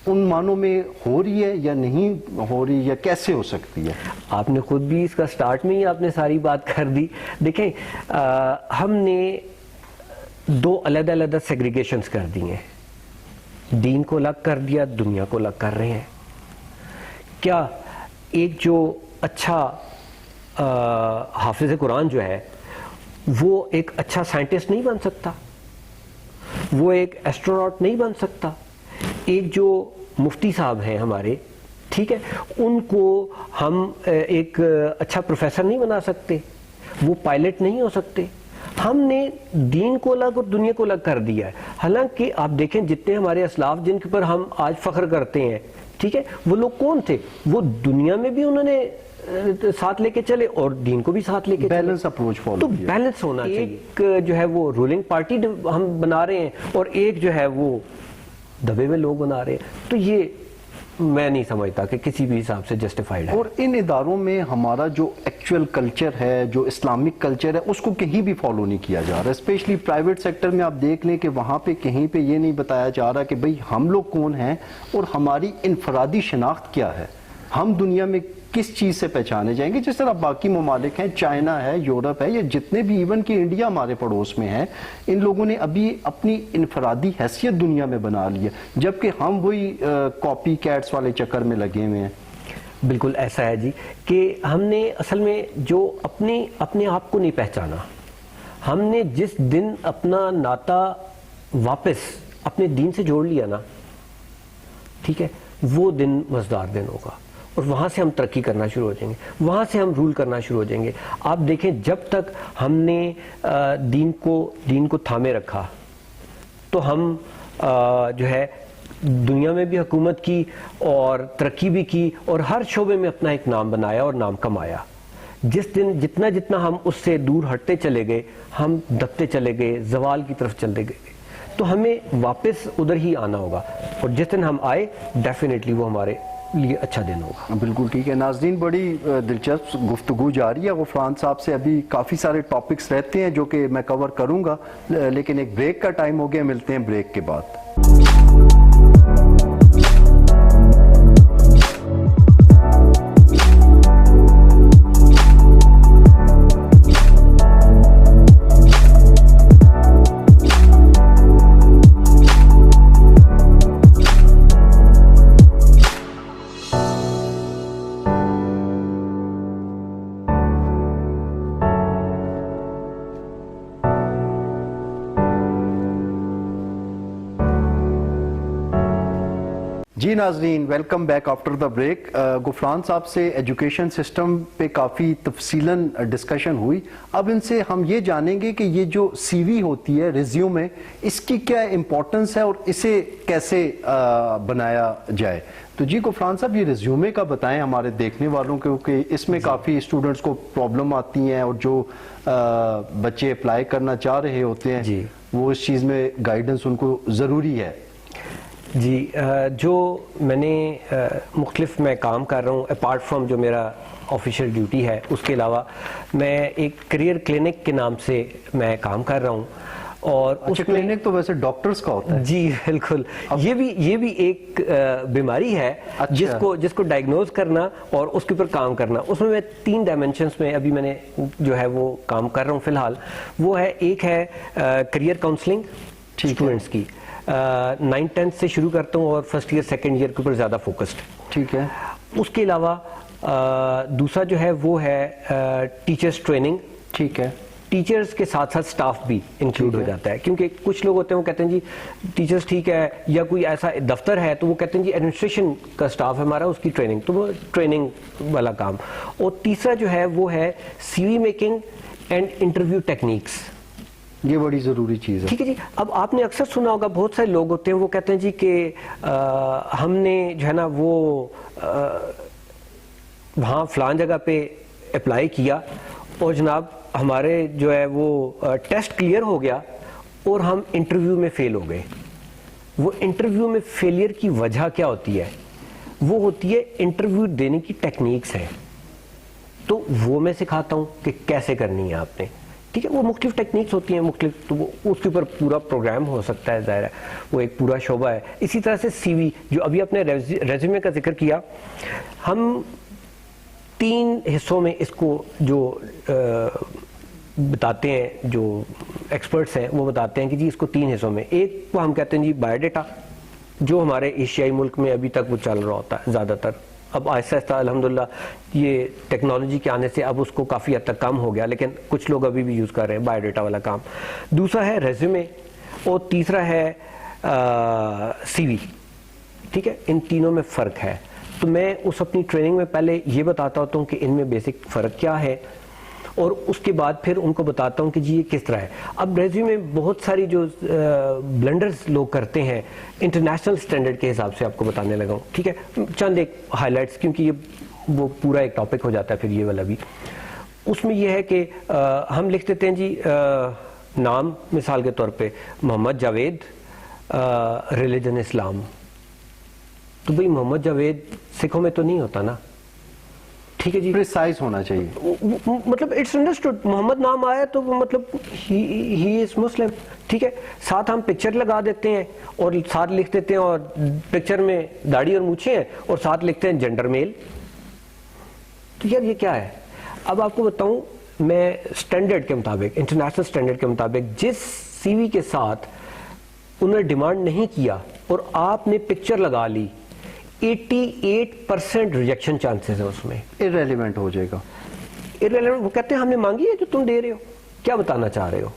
ان معنوں میں ہو رہی ہے یا نہیں ہو رہی، یا کیسے ہو سکتی ہے؟ آپ نے خود بھی اس کا سٹارٹ میں ہی آپ نے ساری بات کر دی. دیکھیں ہم نے دو علیحدہ علیحدہ سیگریگیشنز کر دی ہیں. دین کو الگ کر دیا، دنیا کو الگ کر رہے ہیں. کیا ایک جو اچھا حافظ قرآن جو ہے وہ ایک اچھا سائنٹسٹ نہیں بن سکتا؟ وہ ایک ایسٹروناٹ نہیں بن سکتا؟ ایک جو مفتی صاحب ہیں ہمارے، ٹھیک ہے، ان کو ہم ایک اچھا پروفیسر نہیں بنا سکتے؟ وہ پائلٹ نہیں ہو سکتے؟ ہم نے دین کو الگ اور دنیا کو الگ کر دیا ہے. حالانکہ آپ دیکھیں جتنے ہمارے اسلاف جن کے پر ہم آج فخر کرتے ہیں، ٹھیک ہے، وہ لوگ کون تھے؟ وہ دنیا میں بھی انہوں نے ساتھ لے کے چلے اور دین کو بھی ساتھ لے کے چلے. بیلنس اپروچ فالو تو کیا. بیلنس ہونا چاہیے. ایک جو ہے وہ رولنگ پارٹی ہم بنا رہے ہیں اور ایک جو ہے وہ دبے ہوئے لوگ بنا رہے ہیں. تو یہ میں نہیں سمجھتا کہ کسی بھی حساب سے جسٹیفائڈ ہے. اور ان اداروں میں ہمارا جو ایکچوئل کلچر ہے، جو اسلامک کلچر ہے، اس کو کہیں بھی فالو نہیں کیا جا رہا. اسپیشلی پرائیویٹ سیکٹر میں آپ دیکھ لیں کہ وہاں پہ کہیں پہ یہ نہیں بتایا جا رہا کہ بھئی ہم لوگ کون ہیں اور ہماری انفرادی شناخت کیا ہے، ہم دنیا میں کس چیز سے پہچانے جائیں گے. جس طرح باقی ممالک ہیں، چائنا ہے، یورپ ہے، یا جتنے بھی ایون کہ انڈیا ہمارے پڑوس میں ہیں، ان لوگوں نے ابھی اپنی انفرادی حیثیت دنیا میں بنا لی ہے، جبکہ ہم وہی کاپی کیٹس والے چکر میں لگے ہوئے ہیں. بالکل ایسا ہے جی کہ ہم نے اصل میں جو اپنے آپ کو نہیں پہچانا. ہم نے جس دن اپنا ناتا واپس اپنے دین سے جوڑ لیا نا، ٹھیک ہے، وہ دن مزدار دن ہوگا. اور وہاں سے ہم ترقی کرنا شروع ہو جائیں گے، وہاں سے ہم رول کرنا شروع ہو جائیں گے. آپ دیکھیں جب تک ہم نے دین کو تھامے رکھا تو ہم جو ہے دنیا میں بھی حکومت کی اور ترقی بھی کی اور ہر شعبے میں اپنا ایک نام بنایا اور نام کمایا. جس دن جتنا ہم اس سے دور ہٹتے چلے گئے، ہم دبتے چلے گئے، زوال کی طرف چلتے گئے. تو ہمیں واپس ادھر ہی آنا ہوگا، اور جس دن ہم آئے ڈیفینیٹلی وہ ہمارے لیے اچھا دن ہوگا. بالکل ٹھیک ہے. ناظرین، بڑی دلچسپ گفتگو جاری ہے غفران صاحب سے. ابھی کافی سارے ٹاپکس رہتے ہیں جو کہ میں کور کروں گا، لیکن ایک بریک کا ٹائم ہو گیا. ملتے ہیں بریک کے بعد. جی ناظرین، welcome back after the break. Ghufran صاحب سے ایجوکیشن سسٹم پہ کافی تفصیلاً ڈسکشن ہوئی. اب ان سے ہم یہ جانیں گے کہ یہ جو سی وی ہوتی ہے، ریزیومے، اس کی کیا امپورٹنس ہے اور اسے کیسے بنایا جائے. تو جی غفران صاحب، یہ ریزیومے کا بتائیں ہمارے دیکھنے والوں کو، کہ اس میں کافی اسٹوڈنٹس کو پرابلم آتی ہیں اور جو بچے اپلائی کرنا چاہ رہے ہوتے ہیں جی، وہ اس چیز میں گائیڈنس ان کو ضروری ہے. جی، جو میں نے مختلف میں کام کر رہا ہوں، اپارٹ فرام جو میرا آفیشیل ڈیوٹی ہے، اس کے علاوہ میں ایک کریئر کلینک کے نام سے میں کام کر رہا ہوں. اور اچھا، کلینک تو ویسے ڈاکٹرز کا ہوتا ہے. جی بالکل. یہ بھی ایک بیماری ہے جس کو ڈائگنوز کرنا اور اس کے اوپر کام کرنا. اس میں 3 ڈائمینشنز میں ابھی میں نے جو ہے وہ کام کر رہا ہوں فی الحال. وہ ہے، ایک ہے کریئر کاؤنسلنگ اسٹوڈنٹس کی. 9-10 سے شروع کرتا ہوں اور فرسٹ ایئر سیکنڈ ایئر کے اوپر زیادہ فوکسڈ. ٹھیک ہے. اس کے علاوہ دوسرا جو ہے وہ ہے ٹیچرز ٹریننگ. ٹھیک ہے. ٹیچرز کے ساتھ ساتھ سٹاف بھی انکلوڈ ہو جاتا ہے, کیونکہ کچھ لوگ ہوتے ہیں وہ کہتے ہیں جی ٹیچرز ٹھیک ہے, یا کوئی ایسا دفتر ہے تو وہ کہتے ہیں جی ایڈمنسٹریشن کا سٹاف ہے ہمارا, اس کی ٹریننگ, تو وہ ٹریننگ والا کام. اور تیسرا جو ہے وہ ہے C V making and interview techniques. یہ بڑی ضروری چیز ہے. ٹھیک ہے جی. اب آپ نے اکثر سنا ہوگا, بہت سارے لوگ ہوتے ہیں وہ کہتے ہیں جی کہ ہم نے جو ہے نا وہ وہاں فلان جگہ پہ اپلائی کیا اور جناب ہمارے جو ہے وہ ٹیسٹ کلیئر ہو گیا اور ہم انٹرویو میں فیل ہو گئے. وہ انٹرویو میں فیلئر کی وجہ کیا ہوتی ہے؟ وہ ہوتی ہے انٹرویو دینے کی ٹیکنیکس ہیں. تو وہ میں سکھاتا ہوں کہ کیسے کرنی ہے آپ نے. ٹھیک ہے, وہ مختلف ٹیکنیکس ہوتی ہیں مختلف, تو وہ اس کے اوپر پورا پروگرام ہو سکتا ہے, ظاہر ہے وہ ایک پورا شعبہ ہے. اسی طرح سے سی وی, جو ابھی آپ نے ریزیومے کا ذکر کیا, ہم 3 حصوں میں اس کو جو بتاتے ہیں, جو ایکسپرٹس ہیں وہ بتاتے ہیں کہ جی اس کو 3 حصوں میں. ایک کو ہم کہتے ہیں جی بایو ڈیٹا, جو ہمارے ایشیائی ملک میں ابھی تک وہ چل رہا ہوتا ہے زیادہ تر. اب آہستہ آہستہ الحمدللہ یہ ٹیکنالوجی کے آنے سے اب اس کو کافی حد تک کم ہو گیا, لیکن کچھ لوگ ابھی بھی یوز کر رہے ہیں بایو ڈیٹا والا کام. دوسرا ہے ریزیومے, اور تیسرا ہے سی وی. ٹھیک ہے, ان تینوں میں فرق ہے. تو میں اس اپنی ٹریننگ میں پہلے یہ بتاتا ہوتا ہوں کہ ان میں بیسک فرق کیا ہے, اور اس کے بعد پھر ان کو بتاتا ہوں کہ جی یہ کس طرح ہے. اب ریزیومے بہت ساری جو بلنڈرز لوگ کرتے ہیں انٹرنیشنل سٹینڈرڈ کے حساب سے آپ کو بتانے لگا ہوں. ٹھیک ہے, چند ایک ہائی لائٹس, کیونکہ یہ وہ پورا ایک ٹاپک ہو جاتا ہے پھر یہ والا بھی. اس میں یہ ہے کہ ہم لکھ دیتے ہیں جی نام, مثال کے طور پہ محمد جاوید, ریلیجن اسلام. تو بھئی محمد جاوید سکھوں میں تو نہیں ہوتا نا. ٹھیک ہے جی, پریسائز ہونا چاہیے, مطلب اٹس انڈرسٹوڈ, محمد نام آیا تو وہ مطلب ہی از مسلم. ٹھیک ہے, ساتھ ہم پکچر لگا دیتے ہیں اور ساتھ لکھ دیتے ہیں, اور پکچر میں داڑھی اور مونچھیں ہیں, اور ساتھ لکھتے ہیں جنڈر میل. تو یار یہ کیا ہے؟ اب آپ کو بتاؤں, میں سٹینڈرڈ کے مطابق, انٹرنیشنل سٹینڈرڈ کے مطابق جس سی وی کے ساتھ انہوں نے ڈیمانڈ نہیں کیا اور آپ نے پکچر لگا لی, 88% ریجیکشن چانسز ہیں اس میں. irrelevant ہو جائے گا. irrelevant, وہ کہتے ہیں ہم نے مانگی ہے جو تم دے رہے ہو, کیا بتانا چاہ رہے ہو؟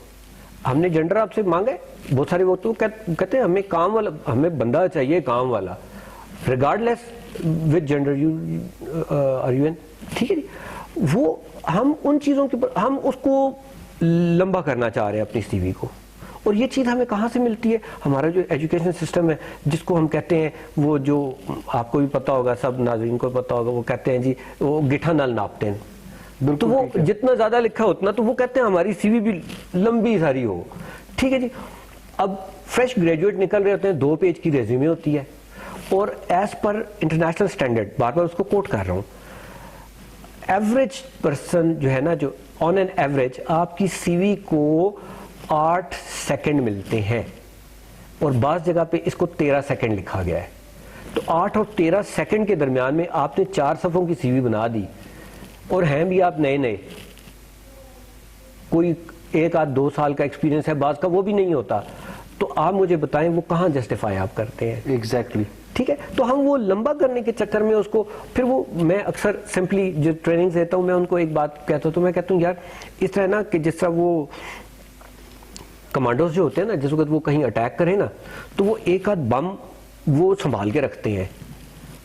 ہم نے جنڈر آپ سے مانگا ہے. بہت سارے وہ تو کہتے ہیں ہمیں کام والا, ہمیں بندہ چاہیے کام والا, regardless with gender you are you and. ٹھیک ہے جی, وہ ہم ان چیزوں کے اوپر ہم اس کو لمبا کرنا چاہ رہے ہیں اپنی سی وی کو. اور یہ چیز ہمیں کہاں سے ملتی ہے؟ ہمارا جو ایجوکیشن سسٹم ہے, جس کو ہم کہتے ہیں, وہ جو آپ کو بھی پتا ہوگا, سب ناظرین کو پتا ہوگا, وہ کہتے ہیں جی وہ گٹھا نل ناپتے ہیں. تو وہ جتنا زیادہ لکھا اتنا, تو وہ کہتے ہیں ہماری سی وی بھی لمبی ساری ہو. ٹھیک ہے جی. اب فریش گریجویٹ نکل رہے ہوتے ہیں, 2 پیج کی ریزیومے ہوتی ہے, اور ایز پر انٹرنیشنل سٹینڈرڈ, بار بار اس کو کوٹ کر رہا ہوں, ایوریج پرسن جو ہے نا, جو آن این ایوریج آپ کی سی وی کو 8 سیکنڈ ملتے ہیں, اور بعض جگہ پہ اس کو 13 سیکنڈ لکھا گیا ہے. تو 8 اور 13 سیکنڈ کے درمیان میں آپ نے 4 صفحوں کی سی وی بنا دی, اور ہیں بھی آپ نئے, کوئی 1 آدھ 2 سال کا ایکسپیرینس ہے, بعض کا وہ بھی نہیں ہوتا. تو آپ مجھے بتائیں وہ کہاں جسٹیفائی آپ کرتے ہیں؟ ایگزیکٹلی. ٹھیک ہے, تو ہم وہ لمبا کرنے کے چکر میں اس کو پھر وہ, میں اکثر سمپلی جو ٹریننگ دیتا ہوں میں ان کو ایک بات کہتا ہوں, تو میں کہتا ہوں یار اس طرح نا کہ جس طرح وہ کمانڈوز جو ہوتے ہیں نا, جس وقت وہ کہیں اٹیک کریں نا, تو وہ 1 آدھ بم وہ سنبھال کے رکھتے ہیں,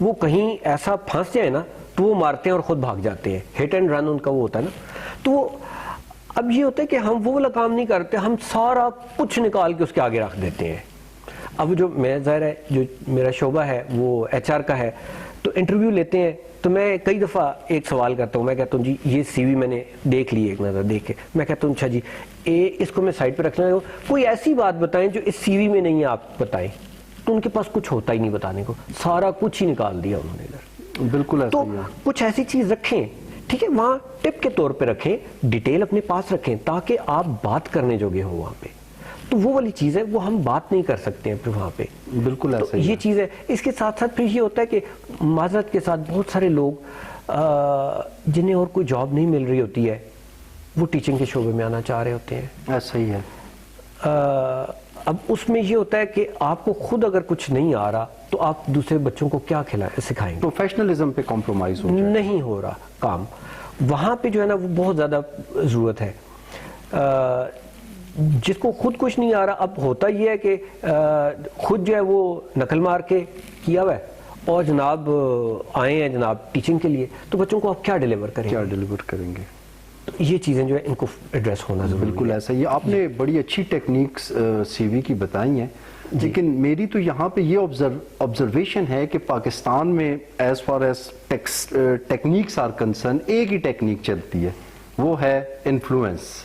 وہ کہیں ایسا پھانس جائے نا تو وہ مارتے ہیں اور خود بھاگ جاتے ہیں. ہٹ اینڈ رن ان کا وہ ہوتا ہے نا. تو اب یہ ہوتا ہے کہ ہم وہ والا کام نہیں کرتے, ہم سارا کچھ نکال کے اس کے آگے رکھ دیتے ہیں. اب جو میں ظاہر ہے جو میرا شعبہ ہے وہ ایچ آر کا ہے, تو انٹرویو لیتے ہیں, تو میں کئی دفعہ ایک سوال کرتا ہوں, میں کہتا ہوں جی یہ سی وی میں نے دیکھ لی, ایک نظر دیکھ کے میں کہتا ہوں اچھا جی اس کو میں سائڈ پہ رکھ لوں, کوئی ایسی بات بتائیں جو اس سی وی میں نہیں ہے, آپ بتائیں. تو ان کے پاس کچھ ہوتا ہی نہیں بتانے کو, سارا کچھ ہی نکال دیا انہوں نے ادھر. بالکل ایسا تو ہی ہے. کچھ ایسی چیز رکھیں, ٹھیک ہے, وہاں ٹپ کے طور پہ رکھیں, ڈیٹیل اپنے پاس رکھیں, تاکہ آپ بات کرنے جوگے ہوں وہاں پہ. تو وہ والی چیز ہے, وہ ہم بات نہیں کر سکتے ہیں پھر وہاں پہ. بالکل ایسا ہی یہ چیز ہے. اس کے ساتھ ساتھ پھر یہ ہوتا ہے کہ معذرت کے ساتھ بہت سارے لوگ جنہیں اور کوئی جاب نہیں مل رہی ہوتی ہے, وہ ٹیچنگ کے شعبے میں آنا چاہ رہے ہوتے ہیں. ایسا ہی ہے. اب اس میں یہ ہوتا ہے کہ آپ کو خود اگر کچھ نہیں آ رہا تو آپ دوسرے بچوں کو کیا سکھائیں گے؟ پروفیشنلزم پہ کمپرومائز نہیں ہو رہا کام. وہاں پہ جو ہے نا وہ بہت زیادہ ضرورت ہے. جس کو خود کچھ نہیں آ رہا، اب ہوتا یہ ہے کہ خود جو ہے وہ نقل مار کے کیا ہوا ہے اور جناب آئے ہیں جناب ٹیچنگ کے لیے، تو بچوں کو آپ کیا ڈیلیور کریں گے؟ یہ چیزیں جو ہے ان کو ایڈریس ہونا ضروری ہے۔ بالکل ایسا ہی، آپ نے بڑی اچھی ٹیکنیکس سی وی کی بتائی ہیں، لیکن میری تو یہاں پہ یہ آبزرویشن ہے کہ پاکستان میں as far as techniques are concern ایک ہی ٹیکنیک چلتی ہے، وہ ہے انفلوئنس۔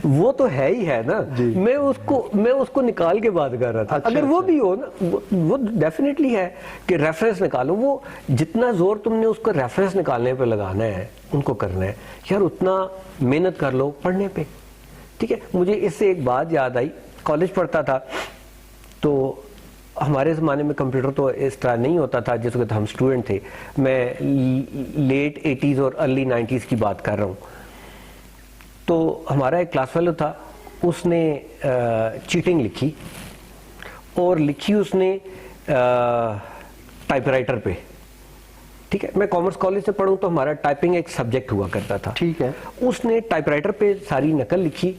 وہ تو ہے ہی ہے نا، میں اس کو نکال کے بات کر رہا تھا۔ اگر وہ بھی ہو نا، وہ ڈیفینیٹلی ہے کہ ریفرنس نکالو، وہ جتنا زور تم نے اس کو ریفرنس نکالنے پہ لگانا ہے ان کو کرنا ہے یار، اتنا محنت کر لو پڑھنے پہ، ٹھیک ہے۔ مجھے اس سے ایک بات یاد آئی، کالج پڑھتا تھا تو ہمارے زمانے میں کمپیوٹر تو اس طرح نہیں ہوتا تھا، جس وقت ہم اسٹوڈنٹ تھے، میں لیٹ 80s اور ارلی 90s کی بات کر رہا ہوں۔ تو ہمارا ایک کلاس فیلو تھا، اس نے چیٹنگ لکھی، اور لکھی اس نے ٹائپ رائٹر پہ، ٹھیک ہے۔ میں کامرس کالج سے پڑھوں تو ہمارا ٹائپنگ ایک سبجیکٹ ہوا کرتا تھا، ٹھیک ہے۔ اس نے ٹائپ رائٹر پہ ساری نقل لکھی،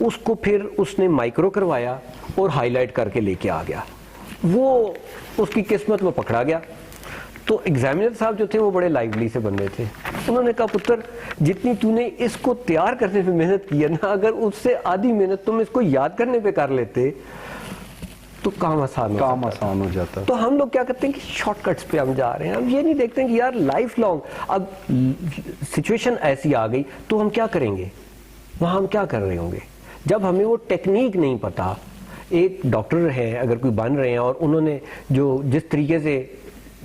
اس کو پھر اس نے مائکرو کروایا اور ہائی لائٹ کر کے لے کے آ گیا۔ وہ اس کی قسمت وہ پکڑا گیا۔ تو ایگزامینر صاحب جو تھے وہ بڑے لائیولی سے بندے تھے، انہوں نے کہا پتر جتنی تو نے اس کو تیار کرنے پہ محنت کی ہے نا، اگر اس سے آدھی محنت تم اس کو یاد کرنے پہ کر لیتے تو کام آسان ہو جاتا۔ تو ہم لوگ کیا کرتے ہیں کہ شارٹ کٹس پہ ہم جا رہے ہیں، ہم یہ نہیں دیکھتے ہیں کہ یار لائف لانگ اب سچویشن ایسی آ گئی تو ہم کیا کریں گے، وہاں ہم کیا کر رہے ہوں گے جب ہمیں وہ ٹیکنیک نہیں پتا۔ ایک ڈاکٹر ہیں اگر کوئی بن رہے ہیں اور انہوں نے جو جس طریقے سے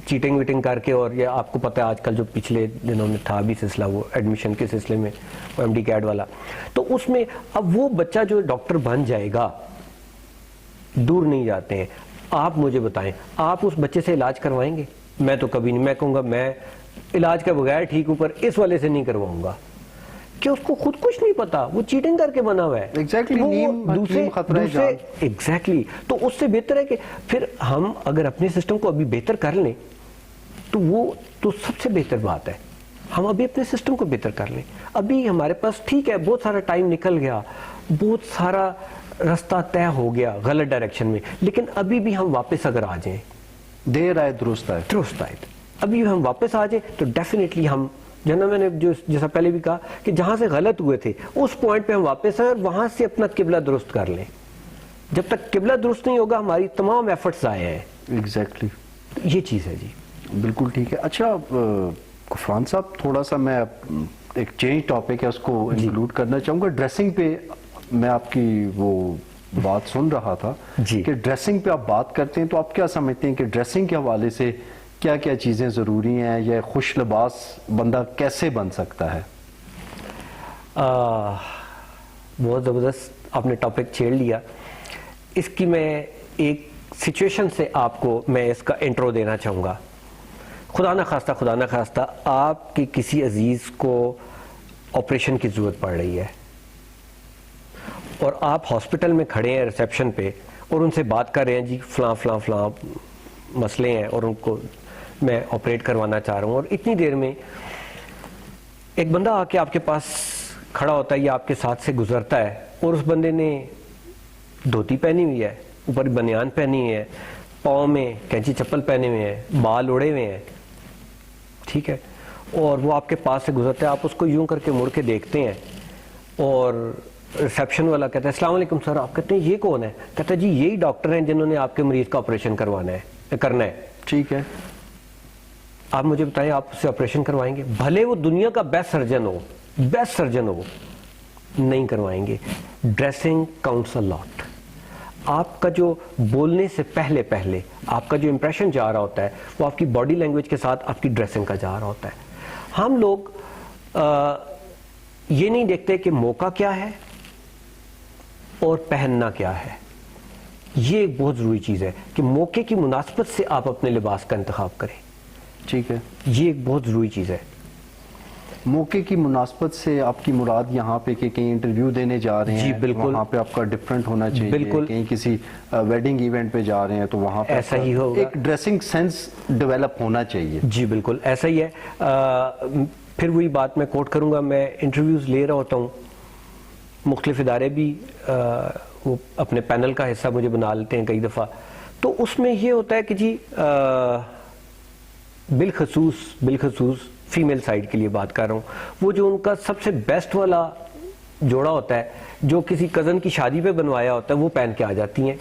چیٹنگ ویٹنگ کر کے، اور یہ آپ کو پتہ ہے آج کل جو پچھلے دنوں میں تھا بھی سلسلہ وہ ایڈمیشن کے سلسلے میں ایم ڈی کیڈ والا، تو اس میں اب وہ بچہ جو ڈاکٹر بن جائے گا، دور نہیں جاتے ہیں۔ آپ مجھے بتائیں، آپ اس بچے سے علاج کروائیں گے؟ میں تو کبھی نہیں، میں کہوں گا میں علاج کے بغیر ٹھیک ہوں پر اس والے سے نہیں کرواؤں گا، کہ اس کو خود کچھ نہیں پتا، وہ چیٹنگ کر کے بنا ہوا ہے۔ ایگزیکٹلی، تو اس سے بہتر ہے کہ پھر ہم اگر اپنے سسٹم کو ابھی بہتر کر لیں تو وہ تو سب سے بہتر بات ہے، ہم ابھی اپنے سسٹم کو بہتر کر لیں۔ ابھی ہمارے پاس ٹھیک ہے بہت سارا ٹائم نکل گیا، بہت سارا رستہ طے ہو گیا غلط ڈائریکشن میں، لیکن ابھی بھی ہم واپس اگر آ جائیں، دیر آئے درست آئے، ابھی ہم واپس آ جائیں تو ڈیفینیٹلی ہم جو نا، میں نے جیسا پہلے بھی کہا کہ جہاں سے غلط ہوئے تھے اس پوائنٹ پہ ہم واپس آئیں اور وہاں سے اپنا قبلہ درست کر لیں۔ جب تک قبلہ درست نہیں ہوگا ہماری تمام ایفرٹس ضائع ہیں۔ ایگزیکٹلی، یہ چیز ہے جی، بالکل ٹھیک ہے۔ اچھا غفران صاحب، تھوڑا سا میں ایک چینج ٹاپک ہے اس کو انکلوڈ کرنا چاہوں گا۔ ڈریسنگ پہ میں آپ کی وہ بات سن رہا تھا کہ ڈریسنگ پہ آپ بات کرتے ہیں، تو آپ کیا سمجھتے ہیں کہ ڈریسنگ کے حوالے سے کیا کیا چیزیں ضروری ہیں، یا خوش لباس بندہ کیسے بن سکتا ہے؟ بہت زبردست آپ نے ٹاپک چھیڑ لیا۔ اس کی میں ایک سچویشن سے آپ کو میں اس کا انٹرو دینا چاہوں گا۔ خدا نہ خواستہ آپ کی کسی عزیز کو آپریشن کی ضرورت پڑ رہی ہے اور آپ ہاسپٹل میں کھڑے ہیں ریسیپشن پہ اور ان سے بات کر رہے ہیں، جی فلاں مسئلے ہیں اور ان کو میں آپریٹ کروانا چاہ رہا ہوں، اور اتنی دیر میں ایک بندہ آ کے آپ کے پاس کھڑا ہوتا ہے یا آپ کے ساتھ سے گزرتا ہے، اور اس بندے نے دھوتی پہنی ہوئی ہے، اوپر بنیان پہنی ہوئی ہے، پاؤں میں کینچی چپل پہنے ہوئے ہیں، بال اڑے ہوئے ہیں، ٹھیک ہے، اور وہ آپ کے پاس سے گزرتا ہے، آپ اس کو یوں کر کے مڑ کے دیکھتے ہیں، اور ریسیپشن والا کہتا ہے السلام علیکم سر۔ آپ کہتے ہیں یہ کون ہے؟ کہتا ہے جی یہی ڈاکٹر ہیں جنہوں نے آپ کے مریض کا آپریشن کرنا ہے۔ ٹھیک ہے، آپ مجھے بتائیں آپ اس سے آپریشن کروائیں گے؟ بھلے وہ دنیا کا بیسٹ سرجن ہو، نہیں کروائیں گے۔ ڈریسنگ کاؤنٹس اے لاٹ۔ آپ کا جو بولنے سے پہلے آپ کا جو امپریشن جا رہا ہوتا ہے وہ آپ کی باڈی لینگویج کے ساتھ آپ کی ڈریسنگ کا جا رہا ہوتا ہے۔ ہم لوگ یہ نہیں دیکھتے کہ موقع کیا ہے اور پہننا کیا ہے۔ یہ ایک بہت ضروری چیز ہے کہ موقع کی مناسبت سے آپ اپنے لباس کا انتخاب کریں۔ ٹھیک ہے، یہ ایک بہت ضروری چیز ہے۔ موقع کی مناسبت سے آپ کی مراد یہاں پہ کہ کہیں انٹرویو دینے جا رہے ہیں، جی بالکل، وہاں پہ آپ کا ڈفرینٹ ہونا چاہیے، بالکل، کہیں کسی ویڈنگ ایونٹ پہ جا رہے ہیں تو وہاں پہ ایسا ہی ہوگا، ایک ڈریسنگ سینس ڈیولپ ہونا چاہیے۔ جی بالکل ایسا ہی ہے۔ پھر وہی بات میں کوٹ کروں گا, میں انٹرویوز لے رہا ہوتا ہوں, مختلف ادارے بھی وہ اپنے پینل کا حصہ مجھے بنا لیتے ہیں کئی دفعہ, تو اس میں یہ ہوتا ہے کہ جی بالخصوص فیمیل سائڈ کے لیے بات کر رہا ہوں, وہ جو ان کا سب سے بیسٹ والا جوڑا ہوتا ہے جو کسی کزن کی شادی پہ بنوایا ہوتا ہے وہ پہن کے آ جاتی ہیں.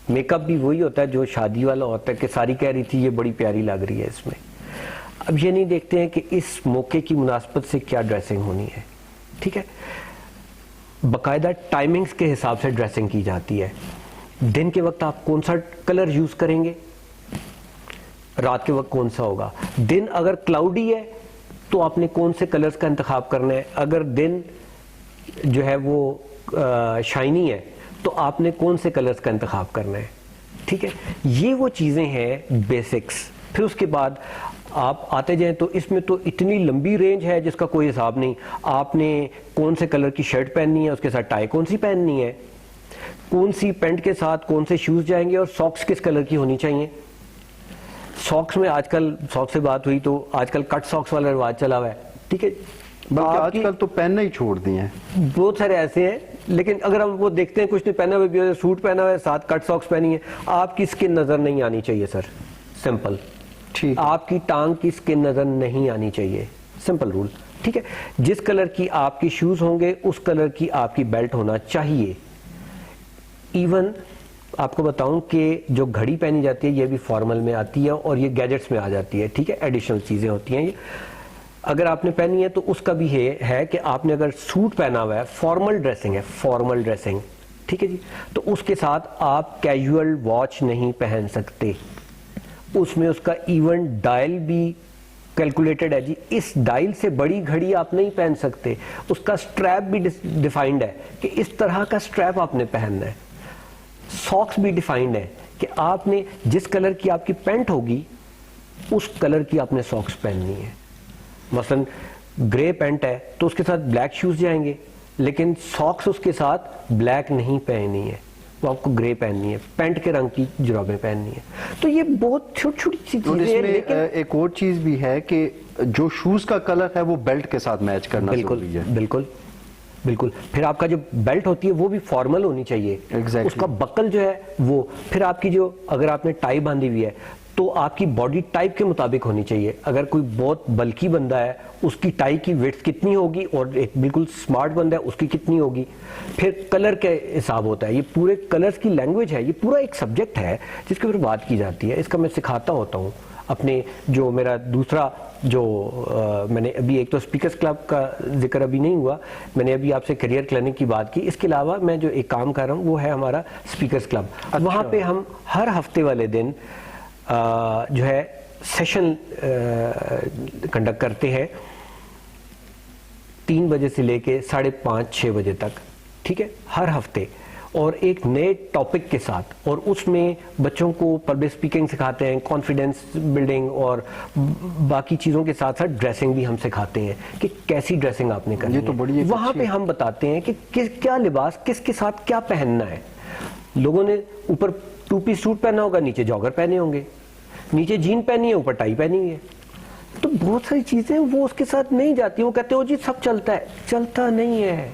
میک اپ بھی وہی ہوتا ہے جو شادی والا ہوتا ہے کہ ساری کہہ رہی تھی یہ بڑی پیاری لگ رہی ہے اس میں. اب یہ نہیں دیکھتے ہیں کہ اس موقع کی مناسبت سے کیا ڈریسنگ ہونی ہے. ٹھیک ہے, باقاعدہ ٹائمنگز کے حساب سے ڈریسنگ کی جاتی ہے. دن کے وقت آپ کون سا کلر یوز کریں گے, رات کے وقت کون سا ہوگا. دن اگر کلاؤڈی ہے تو آپ نے کون سے کلرز کا انتخاب کرنا ہے, اگر دن جو ہے وہ شائنی ہے تو آپ نے کون سے کلرز کا انتخاب کرنا ہے. ٹھیک ہے, یہ وہ چیزیں ہیں بیسکس. پھر اس کے بعد آپ آتے جائیں تو اس میں تو اتنی لمبی رینج ہے جس کا کوئی حساب نہیں. آپ نے کون سے کلر کی شرٹ پہننی ہے, اس کے ساتھ ٹائی کون سی پہننی ہے, کون سی پینٹ کے ساتھ کون سے شوز جائیں گے, اور ساکس کس کلر کی ہونی چاہیے. ساکس میں آج کل ساکس سے بات ہوئی تو آج کل کٹ ساکس والا رواج چلا ہوا ہے. ٹھیک ہے, بلکہ آج کل تو پہننا ہی چھوڑ دیے ہیں, بہت سارے ایسے ہیں. لیکن اگر ہم وہ دیکھتے ہیں کچھ نہیں پہنا ہوا, سوٹ پہنا ہوا ہے ساتھ کٹ ساکس پہنی ہے, آپ کی اسکن نظر نہیں آنی چاہیے سر, سمپل. ٹھیک, آپ کی ٹانگ کی اسکن نظر نہیں آنی چاہیے, سمپل رول. ٹھیک ہے, جس کلر کی آپ کی شوز ہوں گے اس کلر کی آپ کی بیلٹ ہونا چاہیے. ایون آپ کو بتاؤں کہ جو گھڑی پہنی جاتی ہے یہ بھی فارمل میں آتی ہے اور یہ گیجٹس میں آ جاتی ہے. ٹھیک ہے, ایڈیشنل چیزیں ہوتی ہیں یہ. اگر آپ نے پہنی ہے تو اس کا بھی ہے کہ آپ نے اگر سوٹ پہنا ہوا ہے, فارمل ڈریسنگ ہے, فارمل ڈریسنگ. ٹھیک ہے جی, تو اس کے ساتھ آپ کیجول واچ نہیں پہن سکتے. اس میں اس کا ایون ڈائل بھی کیلکولیٹڈ ہے جی, اس ڈائل سے بڑی گھڑی آپ نہیں پہن سکتے. اس کا سٹریپ بھی ڈیفائنڈ ہے کہ اس طرح کا سٹریپ آپ نے پہننا ہے. ساکس بھی ڈیفائنڈ ہے کہ آپ نے جس کلر کی آپ کی پینٹ ہوگی اس کلر کی آپ نے ساکس پہننی ہے. مثلا گرے پینٹ ہے تو اس کے ساتھ بلیک شوز جائیں گے, لیکن ساکس اس کے ساتھ بلیک نہیں پہننی ہے, وہ آپ کو گرے پہننی ہے, پینٹ کے رنگ کی جرابیں پہننی ہے. تو یہ بہت چھوٹی چھوٹی چیزیں ہیں. لیکن ایک اور چیز بھی ہے کہ جو شوز کا کلر ہے وہ بیلٹ کے ساتھ میچ کرنا ضروری ہے. بالکل بالکل. پھر آپ کا جو بیلٹ ہوتی ہے وہ بھی فارمل ہونی چاہیے. اس کا بکل جو ہے وہ, پھر آپ کی جو اگر آپ نے ٹائی باندھی ہوئی ہے تو آپ کی باڈی ٹائپ کے مطابق ہونی چاہیے. اگر کوئی بہت بلکی بندہ ہے اس کی ٹائی کی ویڈتھ کتنی ہوگی, اور ایک بالکل سمارٹ بندہ ہے اس کی کتنی ہوگی. پھر کلر کے حساب ہوتا ہے, یہ پورے کلرز کی لینگویج ہے, یہ پورا ایک سبجیکٹ ہے جس کے اوپر بات کی جاتی ہے. اس کا میں سکھاتا ہوتا ہوں اپنے جو میرا دوسرا جو میں نے ابھی, ایک تو اسپیکرز کلب کا ذکر ابھی نہیں ہوا, میں نے ابھی آپ سے کیریئر کلینک کی بات کی. اس کے علاوہ میں جو ایک کام کر رہا ہوں وہ ہے ہمارا اسپیکرز کلب. وہاں پہ ہم ہر ہفتے والے دن جو ہے سیشن کنڈکٹ کرتے ہیں 3 بجے سے لے کے 5:30-6 بجے تک. ٹھیک ہے, ہر ہفتے, اور ایک نئے ٹاپک کے ساتھ. اور اس میں بچوں کو پبلک اسپیکنگ سکھاتے ہیں, کانفیڈنس بلڈنگ, اور باقی چیزوں کے ساتھ ساتھ ڈریسنگ بھی ہم سکھاتے ہیں کہ کیسی ڈریسنگ آپ نے کرنی ہے. وہاں پہ ہم بتاتے ہیں کہ کیا لباس کس کے ساتھ کیا پہننا ہے. لوگوں نے اوپر 2 پیس سوٹ پہنا ہوگا, نیچے جاگر پہنے ہوں گے, نیچے جین پہنی ہے, اوپر ٹائی پہنی ہے. تو بہت ساری چیزیں وہ اس کے ساتھ نہیں جاتی. وہ کہتے ہو جی سب چلتا ہے, چلتا نہیں ہے.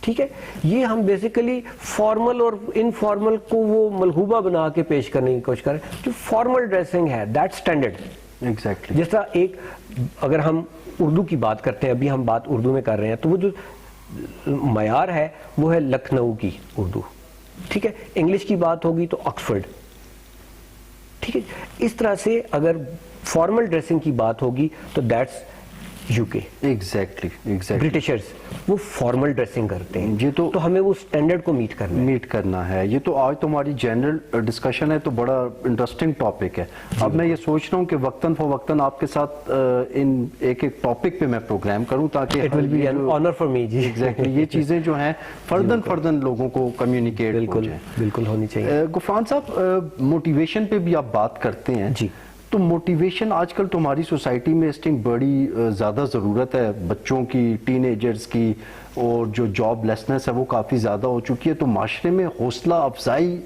ٹھیک ہے, یہ ہم بیسیکلی فارمل اور انفارمل کو وہ ملغوبہ بنا کے پیش کرنے کی کوشش کریں. جو فارمل ڈریسنگ ہے دیٹ اسٹینڈرڈ. ایگزیکٹلی. جس طرح ایک, اگر ہم اردو کی بات کرتے ہیں, ابھی ہم بات اردو میں کر رہے ہیں, تو وہ جو معیار ہے وہ ہے لکھنؤ کی اردو. ٹھیک ہے, انگلش کی بات ہوگی تو آکسفورڈ. ٹھیک ہے, اس طرح سے اگر فارمل ڈریسنگ کی بات ہوگی تو دیٹس یو کے. ایگزیکٹلی. برٹشرز وہ فارمل ڈریسنگ کرتے ہیں. یہ تو ہمیں وہ سٹینڈرڈ کو میٹ کرنا ہے. یہ تو آج تمہاری جنرل ڈسکشن ہے, تو بڑا انٹرسٹنگ ٹاپک ہے. اب میں یہ سوچ رہا ہوں کہ وقتاً فوقتاً آپ کے ساتھ ان ایک ٹاپک پہ میں پروگرام کروں تاکہ It will be an honor for me. جی ایگزیکٹلی یہ چیزیں جو ہیں فردن لوگوں کو کمیونیکیٹ ہو جائیں. بالکل ہونی چاہیے. غفران صاحب, موٹیویشن پہ بھی آپ بات کرتے ہیں. جی. تو موٹیویشن آج کل تمہاری سوسائٹی میں اس ٹائم بڑی زیادہ ضرورت ہے, بچوں کی, ٹین ایجرز کی, اور جو جاب لیسنس ہے وہ کافی زیادہ ہو چکی ہے. تو معاشرے میں حوصلہ افزائی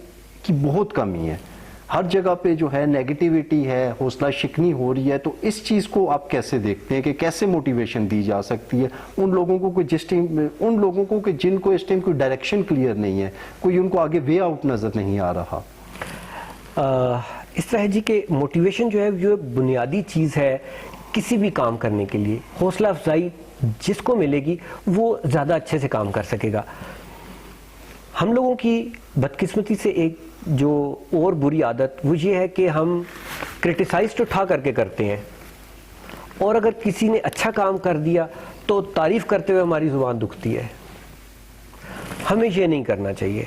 کی بہت کمی ہے. ہر جگہ پہ جو ہے نیگیٹیوٹی ہے, حوصلہ شکنی ہو رہی ہے, تو اس چیز کو آپ کیسے دیکھتے ہیں کہ کیسے موٹیویشن دی جا سکتی ہے ان لوگوں کو کہ جن کو اس ٹائم کوئی ڈائریکشن کلیئر نہیں ہے, کوئی ان کو آگے وے آؤٹ نظر نہیں آ رہا؟ اس طرح جی کہ موٹیویشن جو ہے جو بنیادی چیز ہے کسی بھی کام کرنے کے لیے. حوصلہ افزائی جس کو ملے گی وہ زیادہ اچھے سے کام کر سکے گا. ہم لوگوں کی بدقسمتی سے ایک جو اور بری عادت وہ یہ ہے کہ ہم کرٹیسائز اٹھا کر کے کرتے ہیں, اور اگر کسی نے اچھا کام کر دیا تو تعریف کرتے ہوئے ہماری زبان دکھتی ہے. ہمیں یہ نہیں کرنا چاہیے.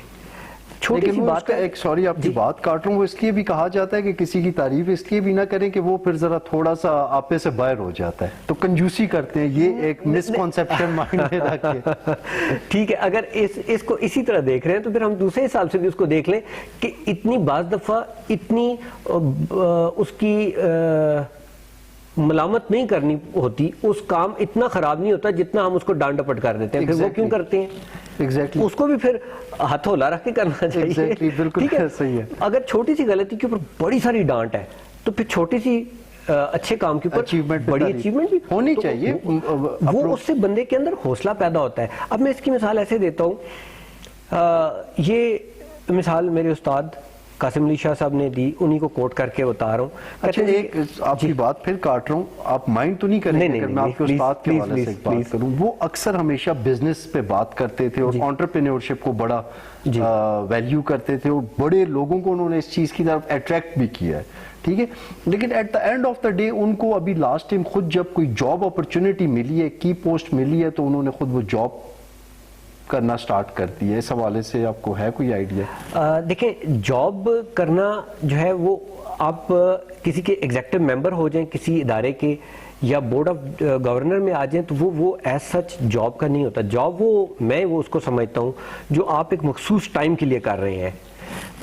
چھوٹی سی بات ہے, سوری آپ کی بات کاٹ رہا ہوں, وہ اس لیے بھی کہا جاتا ہے کہ کسی کی تعریف اس لیے بھی نہ کریں کہ وہ پھر ذرا تھوڑا سا آپے سے باہر ہو جاتا ہے, تو کنجوسی کرتے ہیں. یہ ایک مسکنسیپشن مائنڈ میں رکھ کے. ٹھیک ہے, اگر اس کو اسی طرح دیکھ رہے ہیں تو پھر ہم دوسرے حساب سے بھی اس کو دیکھ لیں کہ اتنی بعض دفعہ اتنی اس کی ملامت نہیں کرنی ہوتی, اس کام اتنا خراب نہیں ہوتا جتنا ہم اس کو ڈانٹ ڈپٹ کر دیتے ہیں. پھر وہ کیوں کرتے ہیں؟ اس کو بھی پھر ہتھولا رکھ کے کرنا چاہیے. بالکل صحیح ہے. اگر چھوٹی سی غلطی کے اوپر بڑی ساری ڈانٹ ہے تو پھر چھوٹی سی اچھے کام کے اوپر بڑی اچیومنٹ بھی ہونی چاہیے. وہ اس سے بندے کے اندر حوصلہ پیدا ہوتا ہے. اب میں اس کی مثال ایسے دیتا ہوں, یہ مثال میرے استاد قاسم علی شاہ صاحب نے دی, انہی کو کوٹ کر کے بتا رہا ہوں. اچھا, ایک آپ کی بات پھر کاٹ رہا ہوں, آپ مائنڈ تو نہیں کریں گے اگر میں آپ کے استاد کے حوالے سے بات کروں. وہ اکثر ہمیشہ بزنس پہ بات کرتے تھے اور انٹرپرینیورشپ کو بڑا ویلیو کرتے تھے, اور بڑے لوگوں کو انہوں نے اس چیز کی طرف اٹریکٹ بھی کیا ہے. ٹھیک ہے, لیکن at the end of the day ان کو ابھی لاسٹ ٹائم خود جب کوئی جاب اپرچونٹی ملی ہے, کی پوسٹ ملی ہے, تو انہوں نے خود وہ جاب کرنا سٹارٹ کرتی ہے. اس حوالے سے آپ کو ہے کوئی آئیڈیا؟ دیکھیں, جاب کرنا جو ہے وہ آپ کسی کے ایگزیکٹو ممبر ہو جائیں کسی ادارے کے, یا بورڈ آف گورنر میں آ جائیں, تو وہ ایز سچ جاب کا نہیں ہوتا. جاب میں اس کو سمجھتا ہوں جو آپ ایک مخصوص ٹائم کے لیے کر رہے ہیں,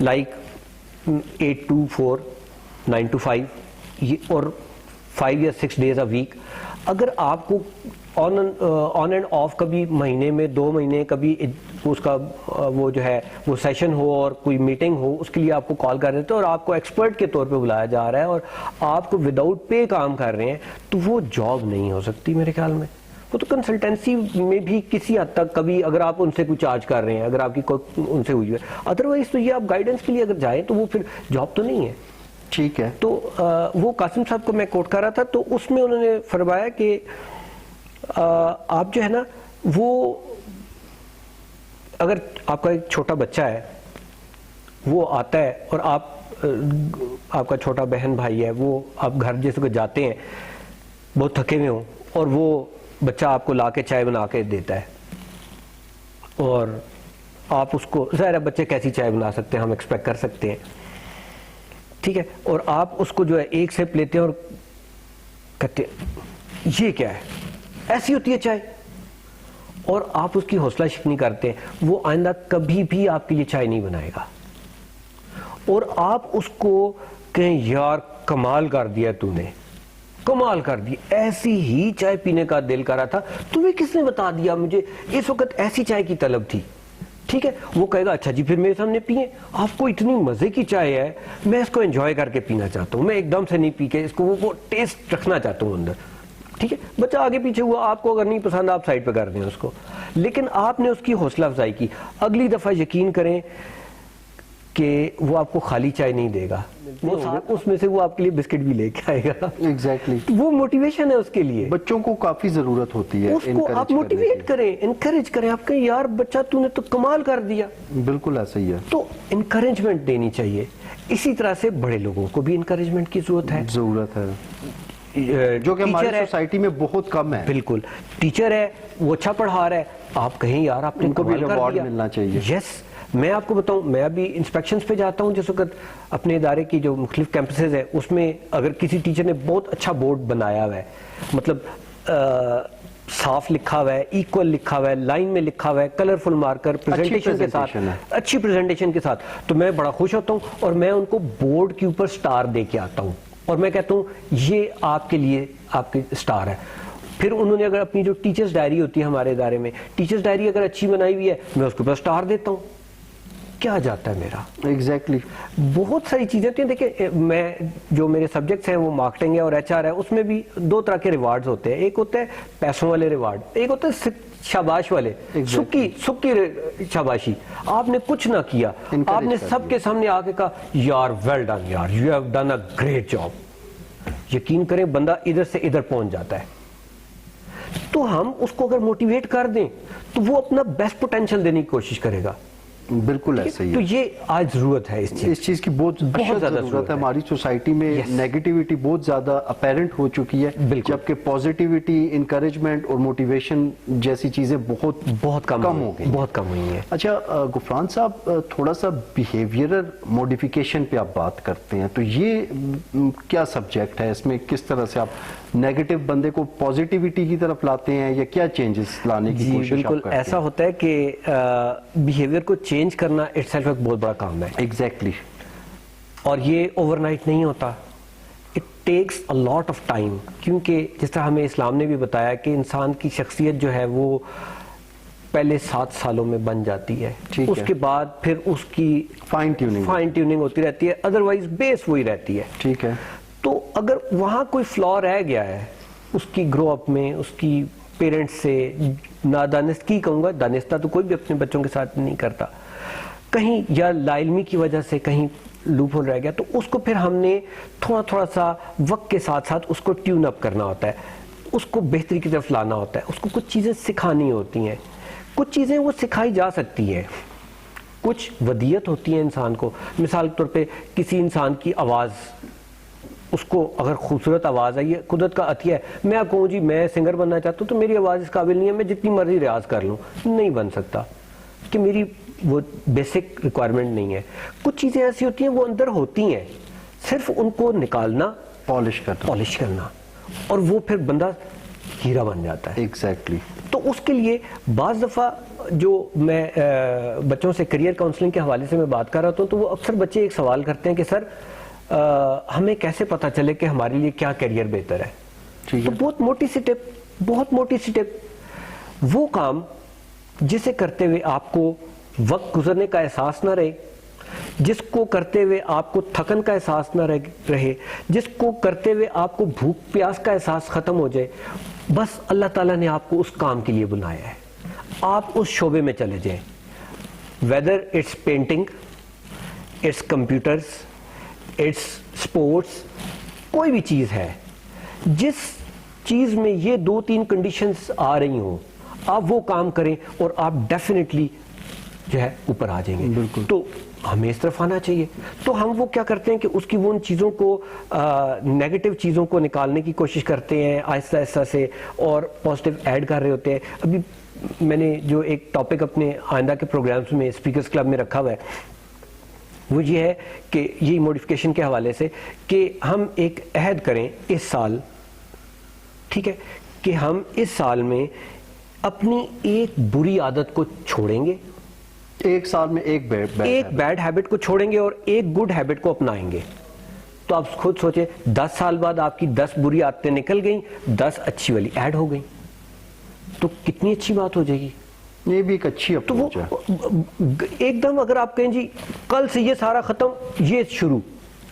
لائک 8 to 4, 9 to 5 اور 5 یا 6 days a week. اگر آپ کو آن اینڈ آف کبھی مہینے میں 2 مہینے کبھی اس کا وہ جو ہے وہ سیشن ہو اور کوئی میٹنگ ہو, اس کے لیے آپ کو کال کر دیتے ہیں اور آپ کو ایکسپرٹ کے طور پہ بلایا جا رہا ہے اور آپ کو وداؤٹ پے کام کر رہے ہیں, تو وہ جاب نہیں ہو سکتی میرے خیال میں. وہ تو کنسلٹنسی میں بھی کسی حد تک کبھی اگر آپ ان سے کوئی چارج کر رہے ہیں, اگر آپ کی ان سے ہوئی ہے, ادروائز تو یہ آپ گائیڈنس کے لیے اگر جائیں تو وہ پھر جاب تو نہیں ہے. ٹھیک ہے. تو وہ قاسم صاحب کو میں کوٹ کر رہا تھا, تو اس میں انہوں نے فرمایا کہ آپ جو ہے نا, وہ اگر آپ کا ایک چھوٹا بچہ ہے وہ آتا ہے اور آپ کا چھوٹا بہن بھائی ہے, وہ آپ گھر جیسے کو جاتے ہیں بہت تھکے ہوئے ہوں, اور وہ بچہ آپ کو لا کے چائے بنا کے دیتا ہے, اور آپ اس کو, ظاہر ہے بچے کیسی چائے بنا سکتے ہیں, ہم ایکسپیکٹ کر سکتے ہیں, ٹھیک ہے, اور آپ اس کو جو ہے ایک سپ لیتے ہیں اور کہتے ہیں یہ کیا ہے, ایسی ہوتی ہے چائے, اور آپ اس کی حوصلہ شکنی کرتے ہیں, وہ آئندہ کبھی بھی آپ کے لیے چائے نہیں بنائے گا. اور آپ اس کو کہیں یار کمال کر دیا تو نے, کمال کر دی, ایسی ہی چائے پینے کا دل کر رہا تھا, تمہیں کس نے بتا دیا, مجھے اس وقت ایسی چائے کی طلب تھی. ٹھیک ہے, وہ کہے گا اچھا جی پھر میرے سامنے پیئیں, آپ کو اتنی مزے کی چائے ہے, میں اس کو انجوائے کر کے پینا چاہتا ہوں, میں ایک دم سے نہیں پی کے اس کو وہ ٹیسٹ رکھنا چاہتا ہوں اندر. ٹھیک ہے, بچہ آگے پیچھے ہوا, آپ کو اگر نہیں پسند آپ سائڈ پہ کر دیں اس کو, لیکن آپ نے اس کی حوصلہ افزائی کی. اگلی دفعہ یقین کریں کہ وہ آپ کو خالی چائے نہیں دے گا, وہ اس میں سے وہ آپ کے لیے بسکٹ بھی لے کے آئے گا. ایگزیکٹلی, وہ موٹیویشن ہے اس کے لیے. بچوں کو کافی ضرورت ہوتی ہے اس کو آپ موٹیویٹ کریں, انکریج کریں, آپ کہیں یار بچہ تو نے تو کمال کر دیا. بالکل ایسا ہی ہے. تو انکریجمنٹ دینی چاہیے. اسی طرح سے بڑے لوگوں کو بھی انکریجمنٹ کی ضرورت ہے, جو کہ ہماری سوسائٹی میں بہت کم ہے. بالکل, ٹیچر ہے وہ اچھا پڑھا رہا ہے, آپ کہیں یار آپ نے ان کو بھی ریوارڈ ملنا چاہیے. یس, میں آپ کو بتاؤں, میں ابھی انسپیکشنز پہ جاتا ہوں جس وقت اپنے ادارے کی جو مختلف کیمپسز ہیں, اس میں اگر کسی ٹیچر نے بہت اچھا بورڈ بنایا ہوا ہے, مطلب صاف لکھا ہوا ہے, ایکول لکھا ہوا ہے, لائن میں لکھا ہوا ہے, کلرفل مارکر, پریزنٹیشن کے ساتھ, اچھی پریزنٹیشن کے ساتھ, تو میں بڑا خوش ہوتا ہوں اور میں ان کو بورڈ کے اوپر سٹار دے کے آتا ہوں, اور میں کہتا ہوں یہ آپ کے لیے آپ کی سٹار ہے. پھر انہوں نے اگر اپنی جو ٹیچرز ڈائری ہوتی ہے ہمارے ادارے میں, ٹیچرز ڈائری اگر اچھی بنائی ہوئی ہے, میں اس کے اوپر سٹار دیتا ہوں. کیا جاتا ہے میرا. ایگزیکٹلی. بہت ساری چیزیں ہوتی ہیں. دیکھیں میں جو میرے سبجیکٹس ہیں وہ مارکیٹنگ ہے اور ایچ آر ہے, اس میں بھی دو طرح کے ریوارڈز ہوتے ہیں. ایک ہوتا ہے پیسوں والے ریوارڈ, ایک ہوتا ہے شاباش والے, سکی شاباشی. آپ نے کچھ نہ کیا, آپ نے سب کے سامنے آ کے کہا یار ویل ڈن یار, you have done a great job. یقین کریں بندہ ادھر سے ادھر پہنچ جاتا ہے. تو ہم اس کو اگر موٹیویٹ کر دیں تو وہ اپنا بیسٹ پوٹینشیل دینے کی کوشش کرے گا. بالکل ایسا ہی ہے. تو یہ آج ضرورت ہے اس چیز کی بہت زیادہ ضرورت ہے. ہماری سوسائٹی میں نیگیٹیوٹی بہت زیادہ اپیرنٹ ہو چکی ہے, جبکہ پازیٹیوٹی, انکریجمنٹ اور موٹیویشن جیسی چیزیں بہت کم ہو گئی, بہت کم ہوئی ہیں. اچھا غفران صاحب, تھوڑا سا بیہیویئرل موڈیفیکیشن پہ آپ بات کرتے ہیں, تو یہ کیا سبجیکٹ ہے, اس میں کس طرح سے آپ نیگیٹو بندے کو پازیٹیوٹی کی طرف لاتے ہیں یا کیا چینجز لانے کی کوشش آپ کرتے ہیں؟ بالکل ایسا ہوتا ہے کہ بیہیویئر کو چینج کرنا اٹ سیلف ایک بہت بڑا کام ہے. ایگزیکٹلی. اور یہ اوور نائٹ نہیں ہوتا, it takes a lot of time. کیونکہ جس طرح ہمیں اسلام نے بھی بتایا کہ انسان کی شخصیت جو ہے وہ پہلے 7 سالوں میں بن جاتی ہے, اس کے بعد پھر اس کی فائن ٹیوننگ ہوتی رہتی ہے, ادروائز بیس وہی رہتی ہے. ٹھیک ہے. تو اگر وہاں کوئی فلا رہ گیا ہے اس کی گرو اپ میں, اس کی پیرنٹس سے نادانستگی کہوں گا, دانستہ تو کوئی بھی اپنے بچوں کے ساتھ نہیں کرتا, کہیں یا لا علمی کی وجہ سے کہیں لوپ ہول رہ گیا, تو اس کو پھر ہم نے تھوڑا سا وقت کے ساتھ ساتھ اس کو ٹیون اپ کرنا ہوتا ہے, اس کو بہتری کی طرف لانا ہوتا ہے, اس کو کچھ چیزیں سکھانی ہوتی ہیں. کچھ چیزیں وہ سکھائی جا سکتی ہیں, کچھ ودیت ہوتی ہیں انسان کو. مثال کے طور پہ کسی انسان کی آواز, اس کو اگر خوبصورت آواز ہے, یہ قدرت کا عطیہ ہے. میں آپ کہوں جی میں سنگر بننا چاہتا ہوں تو میری آواز اس قابل نہیں ہے, میں جتنی مرضی ریاض کر لوں نہیں بن سکتا, کہ میری وہ بیسک ریکوائرمنٹ نہیں ہے. کچھ چیزیں ایسی ہوتی ہیں وہ اندر ہوتی ہیں, صرف ان کو نکالنا, پالش کرنا, اور وہ پھر بندہ ہیرا بن جاتا ہے. ایگزیکٹلی. تو اس کے لیے بعض دفعہ جو میں بچوں سے کیریئر کاؤنسلنگ کے حوالے سے میں بات کر رہا ہوں, تو وہ اکثر بچے ایک سوال کرتے ہیں کہ سر ہمیں کیسے پتا چلے کہ ہمارے لیے کیا کیریئر بہتر ہے. تو بہت موٹی سی ٹپ, وہ کام جسے کرتے ہوئے آپ کو وقت گزرنے کا احساس نہ رہے, جس کو کرتے ہوئے آپ کو تھکن کا احساس نہ رہے, جس کو کرتے ہوئے آپ کو بھوک پیاس کا احساس ختم ہو جائے, بس اللہ تعالیٰ نے آپ کو اس کام کے لیے بنایا ہے. آپ اس شعبے میں چلے جائیں, whether it's painting, it's computers, it's sports, کوئی بھی چیز ہے, جس چیز میں یہ 2-3 کنڈیشنز آ رہی ہوں, آپ وہ کام کریں اور آپ ڈیفینیٹلی جو ہے اوپر آ جائیں گے. بالکل. تو ہمیں اس طرف آنا چاہیے. تو ہم وہ کیا کرتے ہیں کہ اس کی وہ ان چیزوں کو, نیگیٹو چیزوں کو نکالنے کی کوشش کرتے ہیں آہستہ آہستہ سے, اور پازیٹیو ایڈ کر رہے ہوتے ہیں. ابھی میں نے جو ایک ٹاپک اپنے آئندہ کے پروگرامز میں اسپیکرز کلب میں رکھا ہوا ہے, وہ یہ ہے کہ یہی موڈیفیکیشن کے حوالے سے کہ ہم ایک عہد کریں اس سال, ٹھیک ہے, کہ ہم اس سال میں اپنی ایک بری عادت کو چھوڑیں گے, ایک سال میں ایک بیڈ ہیبٹ کو چھوڑیں گے اور ایک گڈ ہیبٹ کو اپنائیں گے. تو آپ خود سوچیں 10 سال بعد آپ کی 10 بری عادتیں نکل گئیں, 10 اچھی والی ایڈ ہو گئیں, تو کتنی اچھی بات ہو جائے گی. یہ بھی ایک اچھی اپروچ ہے. ایک دم اگر آپ کہیں جی کل سے یہ سارا ختم, یہ شروع,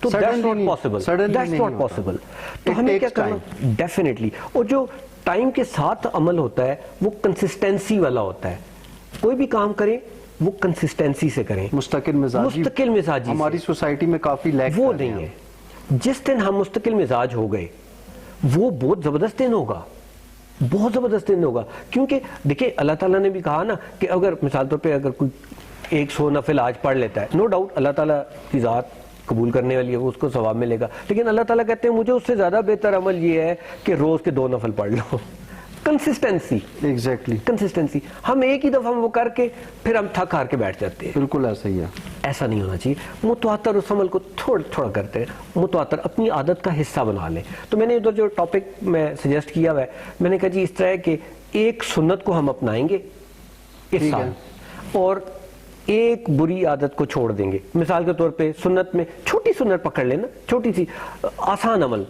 تو that's not possible. تو ہمیں کیا کرنا, ڈیفینیٹلی. اور جو ٹائم کے ساتھ عمل ہوتا ہے وہ کنسسٹنسی والا ہوتا ہے. کوئی بھی کام کریں وہ کنسسٹنسی سے کریں, مستقل مزاجی ہماری سوسائٹی میں کافی لیک وہ نہیں ہے. جس دن ہم مستقل مزاج ہو گئے وہ بہت زبردست دن ہوگا, بہت زبردست دن ہوگا. کیونکہ دیکھیں اللہ تعالیٰ نے بھی کہا نا کہ اگر مثال طور پہ اگر کوئی 100 نفل آج پڑھ لیتا ہے, نو ڈاؤٹ اللہ تعالیٰ کی ذات قبول کرنے والی ہے, وہ اس کو ثواب ملے گا. لیکن اللہ تعالیٰ کہتے ہیں مجھے اس سے زیادہ بہتر عمل یہ ہے کہ روز کے 2 نفل پڑھ لو. Consistency, exactly consistency. ہم ایک ہی دفعہ وہ کر کے پھر ہم تھک ہار کے بیٹھ جاتے ہیں. بالکل ایسا ہی ہے. ایسا نہیں ہونا چاہیے. متواتر اس عمل کو تھوڑا کرتے ہیں, متواتر اپنی عادت کا حصہ بنا لیں. تو میں نے ادھر جو ٹاپک میں سجیسٹ کیا ہوا ہے, میں نے کہا جی اس طرح ہے کہ ایک سنت کو ہم اپنائیں گے اس سال, اور ایک بری عادت کو چھوڑ دیں گے. مثال کے طور پہ سنت میں چھوٹی سنت پکڑ لینا, چھوٹی سی آسان عمل.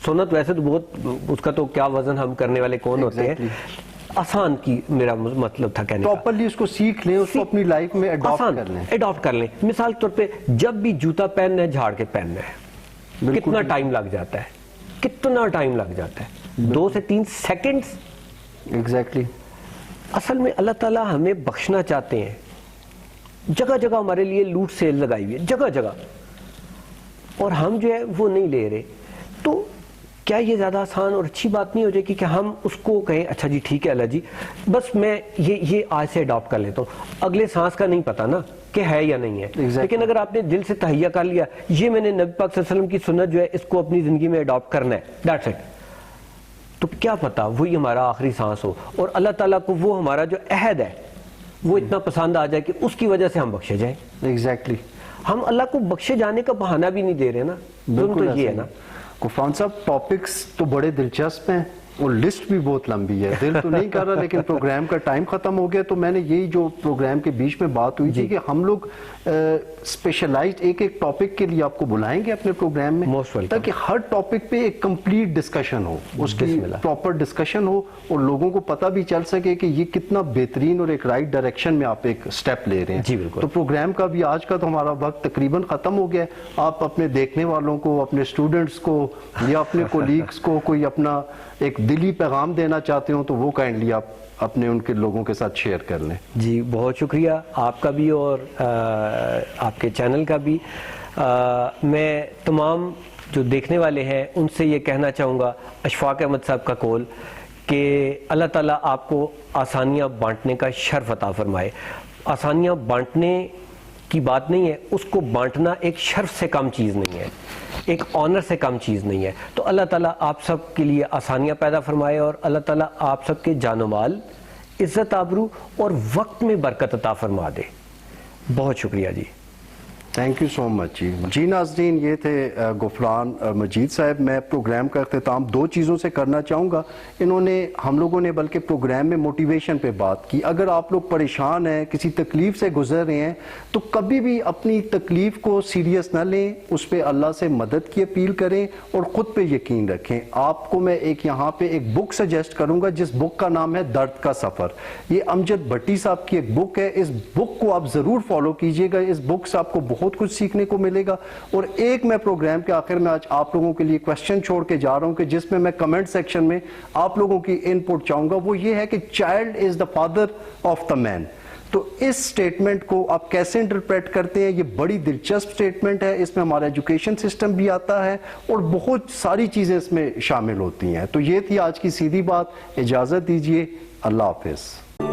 سنت ویسے تو بہت, اس کا تو کیا وزن ہم کرنے والے کون ہوتے ہیں. آسان کی میرا مطلب تھا کہنے کا. پراپرلی اس کو سیکھ لیں, اس کو اپنی لائف میں اڈاپٹ کر لیں. اڈاپٹ کر لیں. مثال طور پہ جب بھی جوتا پہننا ہے جھاڑ کے پہننا ہے. کتنا ٹائم لگ جاتا ہے, کتنا ٹائم لگ جاتا ہے, 2 سے 3 سیکنڈز. ایگزیکٹلی. اصل میں اللہ تعالیٰ ہمیں بخشنا چاہتے ہیں. جگہ جگہ ہمارے لیے لوٹ سیل لگائی ہوئی ہے, جگہ جگہ, اور ہم جو ہے وہ نہیں لے رہے. تو کیا یہ زیادہ آسان اور اچھی بات نہیں ہو جائے گی کہ ہم اس کو کہیں اچھا جی ٹھیک ہے اللہ جی بس میں یہ آج سے اڈاپٹ کر لیتا ہوں. اگلے سانس کا نہیں پتا نا کہ ہے یا نہیں ہے. لیکن اگر آپ نے دل سے تہیہ کر لیا یہ میں نے نبی پاک صلی اللہ علیہ وسلم کی سنت جو ہے اس کو اپنی زندگی میں اڈاپٹ کرنا ہے, دیٹس اٹ, تو کیا پتا وہی ہمارا آخری سانس ہو اور اللہ تعالیٰ کو وہ ہمارا جو عہد ہے وہ اتنا پسند آ جائے کہ اس کی وجہ سے ہم بخشے جائیں. ایگزیکٹلی. ہم اللہ کو بخشے جانے کا بہانہ بھی نہیں دے رہے نا. بالکل یہ ہے نا. غفران صاحب ٹاپکس تو بڑے دلچسپ ہیں اور لسٹ بھی بہت لمبی ہے, دل تو نہیں کر رہا لیکن پروگرام کا ٹائم ختم ہو گیا. تو میں نے یہی جو پروگرام کے بیچ میں بات ہوئی تھی کہ ہم لوگ اسپیشلائزڈ ایک ٹاپک کے لیے آپ کو بلائیں گے اپنے پروگرام میں تاکہ ہر ٹاپک پہ ایک کمپلیٹ ڈسکشن ہو, اس کی پراپر ڈسکشن ہو اور لوگوں کو پتہ بھی چل سکے کہ یہ کتنا بہترین اور ایک رائٹ ڈائریکشن میں آپ ایک سٹیپ لے رہے ہیں. تو پروگرام کا بھی آج کا تو ہمارا وقت تقریباً ختم ہو گیا. آپ اپنے دیکھنے والوں کو, اپنے اسٹوڈنٹس کو یا اپنے کولیگس کو کوئی اپنا ایک دلی پیغام دینا چاہتے ہوں تو وہ کائنڈلی آپ اپنے ان کے لوگوں کے ساتھ شیئر کر لیں. جی بہت شکریہ آپ کا بھی اور آپ کے چینل کا بھی. میں تمام جو دیکھنے والے ہیں ان سے یہ کہنا چاہوں گا اشفاق احمد صاحب کا قول کہ اللہ تعالیٰ آپ کو آسانیاں بانٹنے کا شرف عطا فرمائے. آسانیاں بانٹنے کی بات نہیں ہے, اس کو بانٹنا ایک شرف سے کم چیز نہیں ہے, ایک آنر سے کم چیز نہیں ہے. تو اللہ تعالیٰ آپ سب کے لیے آسانیاں پیدا فرمائے اور اللہ تعالیٰ آپ سب کے جان و مال, عزت آبرو اور وقت میں برکت عطا فرما دے. بہت شکریہ جی. تھینک یو سو مچ جی. جی ناظرین, یہ تھے غفران مجید صاحب. میں پروگرام کا اختتام 2 چیزوں سے کرنا چاہوں گا. انہوں نے, ہم لوگوں نے بلکہ پروگرام میں موٹیویشن پہ بات کی. اگر آپ لوگ پریشان ہیں, کسی تکلیف سے گزر رہے ہیں تو کبھی بھی اپنی تکلیف کو سیریس نہ لیں, اس پہ اللہ سے مدد کی اپیل کریں اور خود پہ یقین رکھیں. آپ کو میں ایک یہاں پہ ایک بک سجیسٹ کروں گا جس بک کا نام ہے درد کا سفر. یہ امجد بھٹی صاحب کی ایک بک ہے. اس بک کو آپ ضرور فالو کیجئے گا. اس بک سے آپ کو بہت کچھ سیکھنے کو ملے گا. اور ایک میں پروگرام کے آخر میں آج آپ لوگوں کے لیے کوسچن چھوڑ کے جا رہا ہوں کہ جس میں کمنٹ سیکشن میں آپ لوگوں کی ان پٹ چاہوں گا. وہ یہ ہے کہ child is the father of the man. تو اس سٹیٹمنٹ کو آپ کیسے انٹرپریٹ کرتے ہیں؟ یہ بڑی دلچسپ سٹیٹمنٹ ہے. اس میں ہمارا ایجوکیشن سسٹم بھی آتا ہے اور بہت ساری چیزیں اس میں شامل ہوتی ہیں. تو یہ تھی آج کی سیدھی بات. اجازت دیجیے. اللہ حافظ.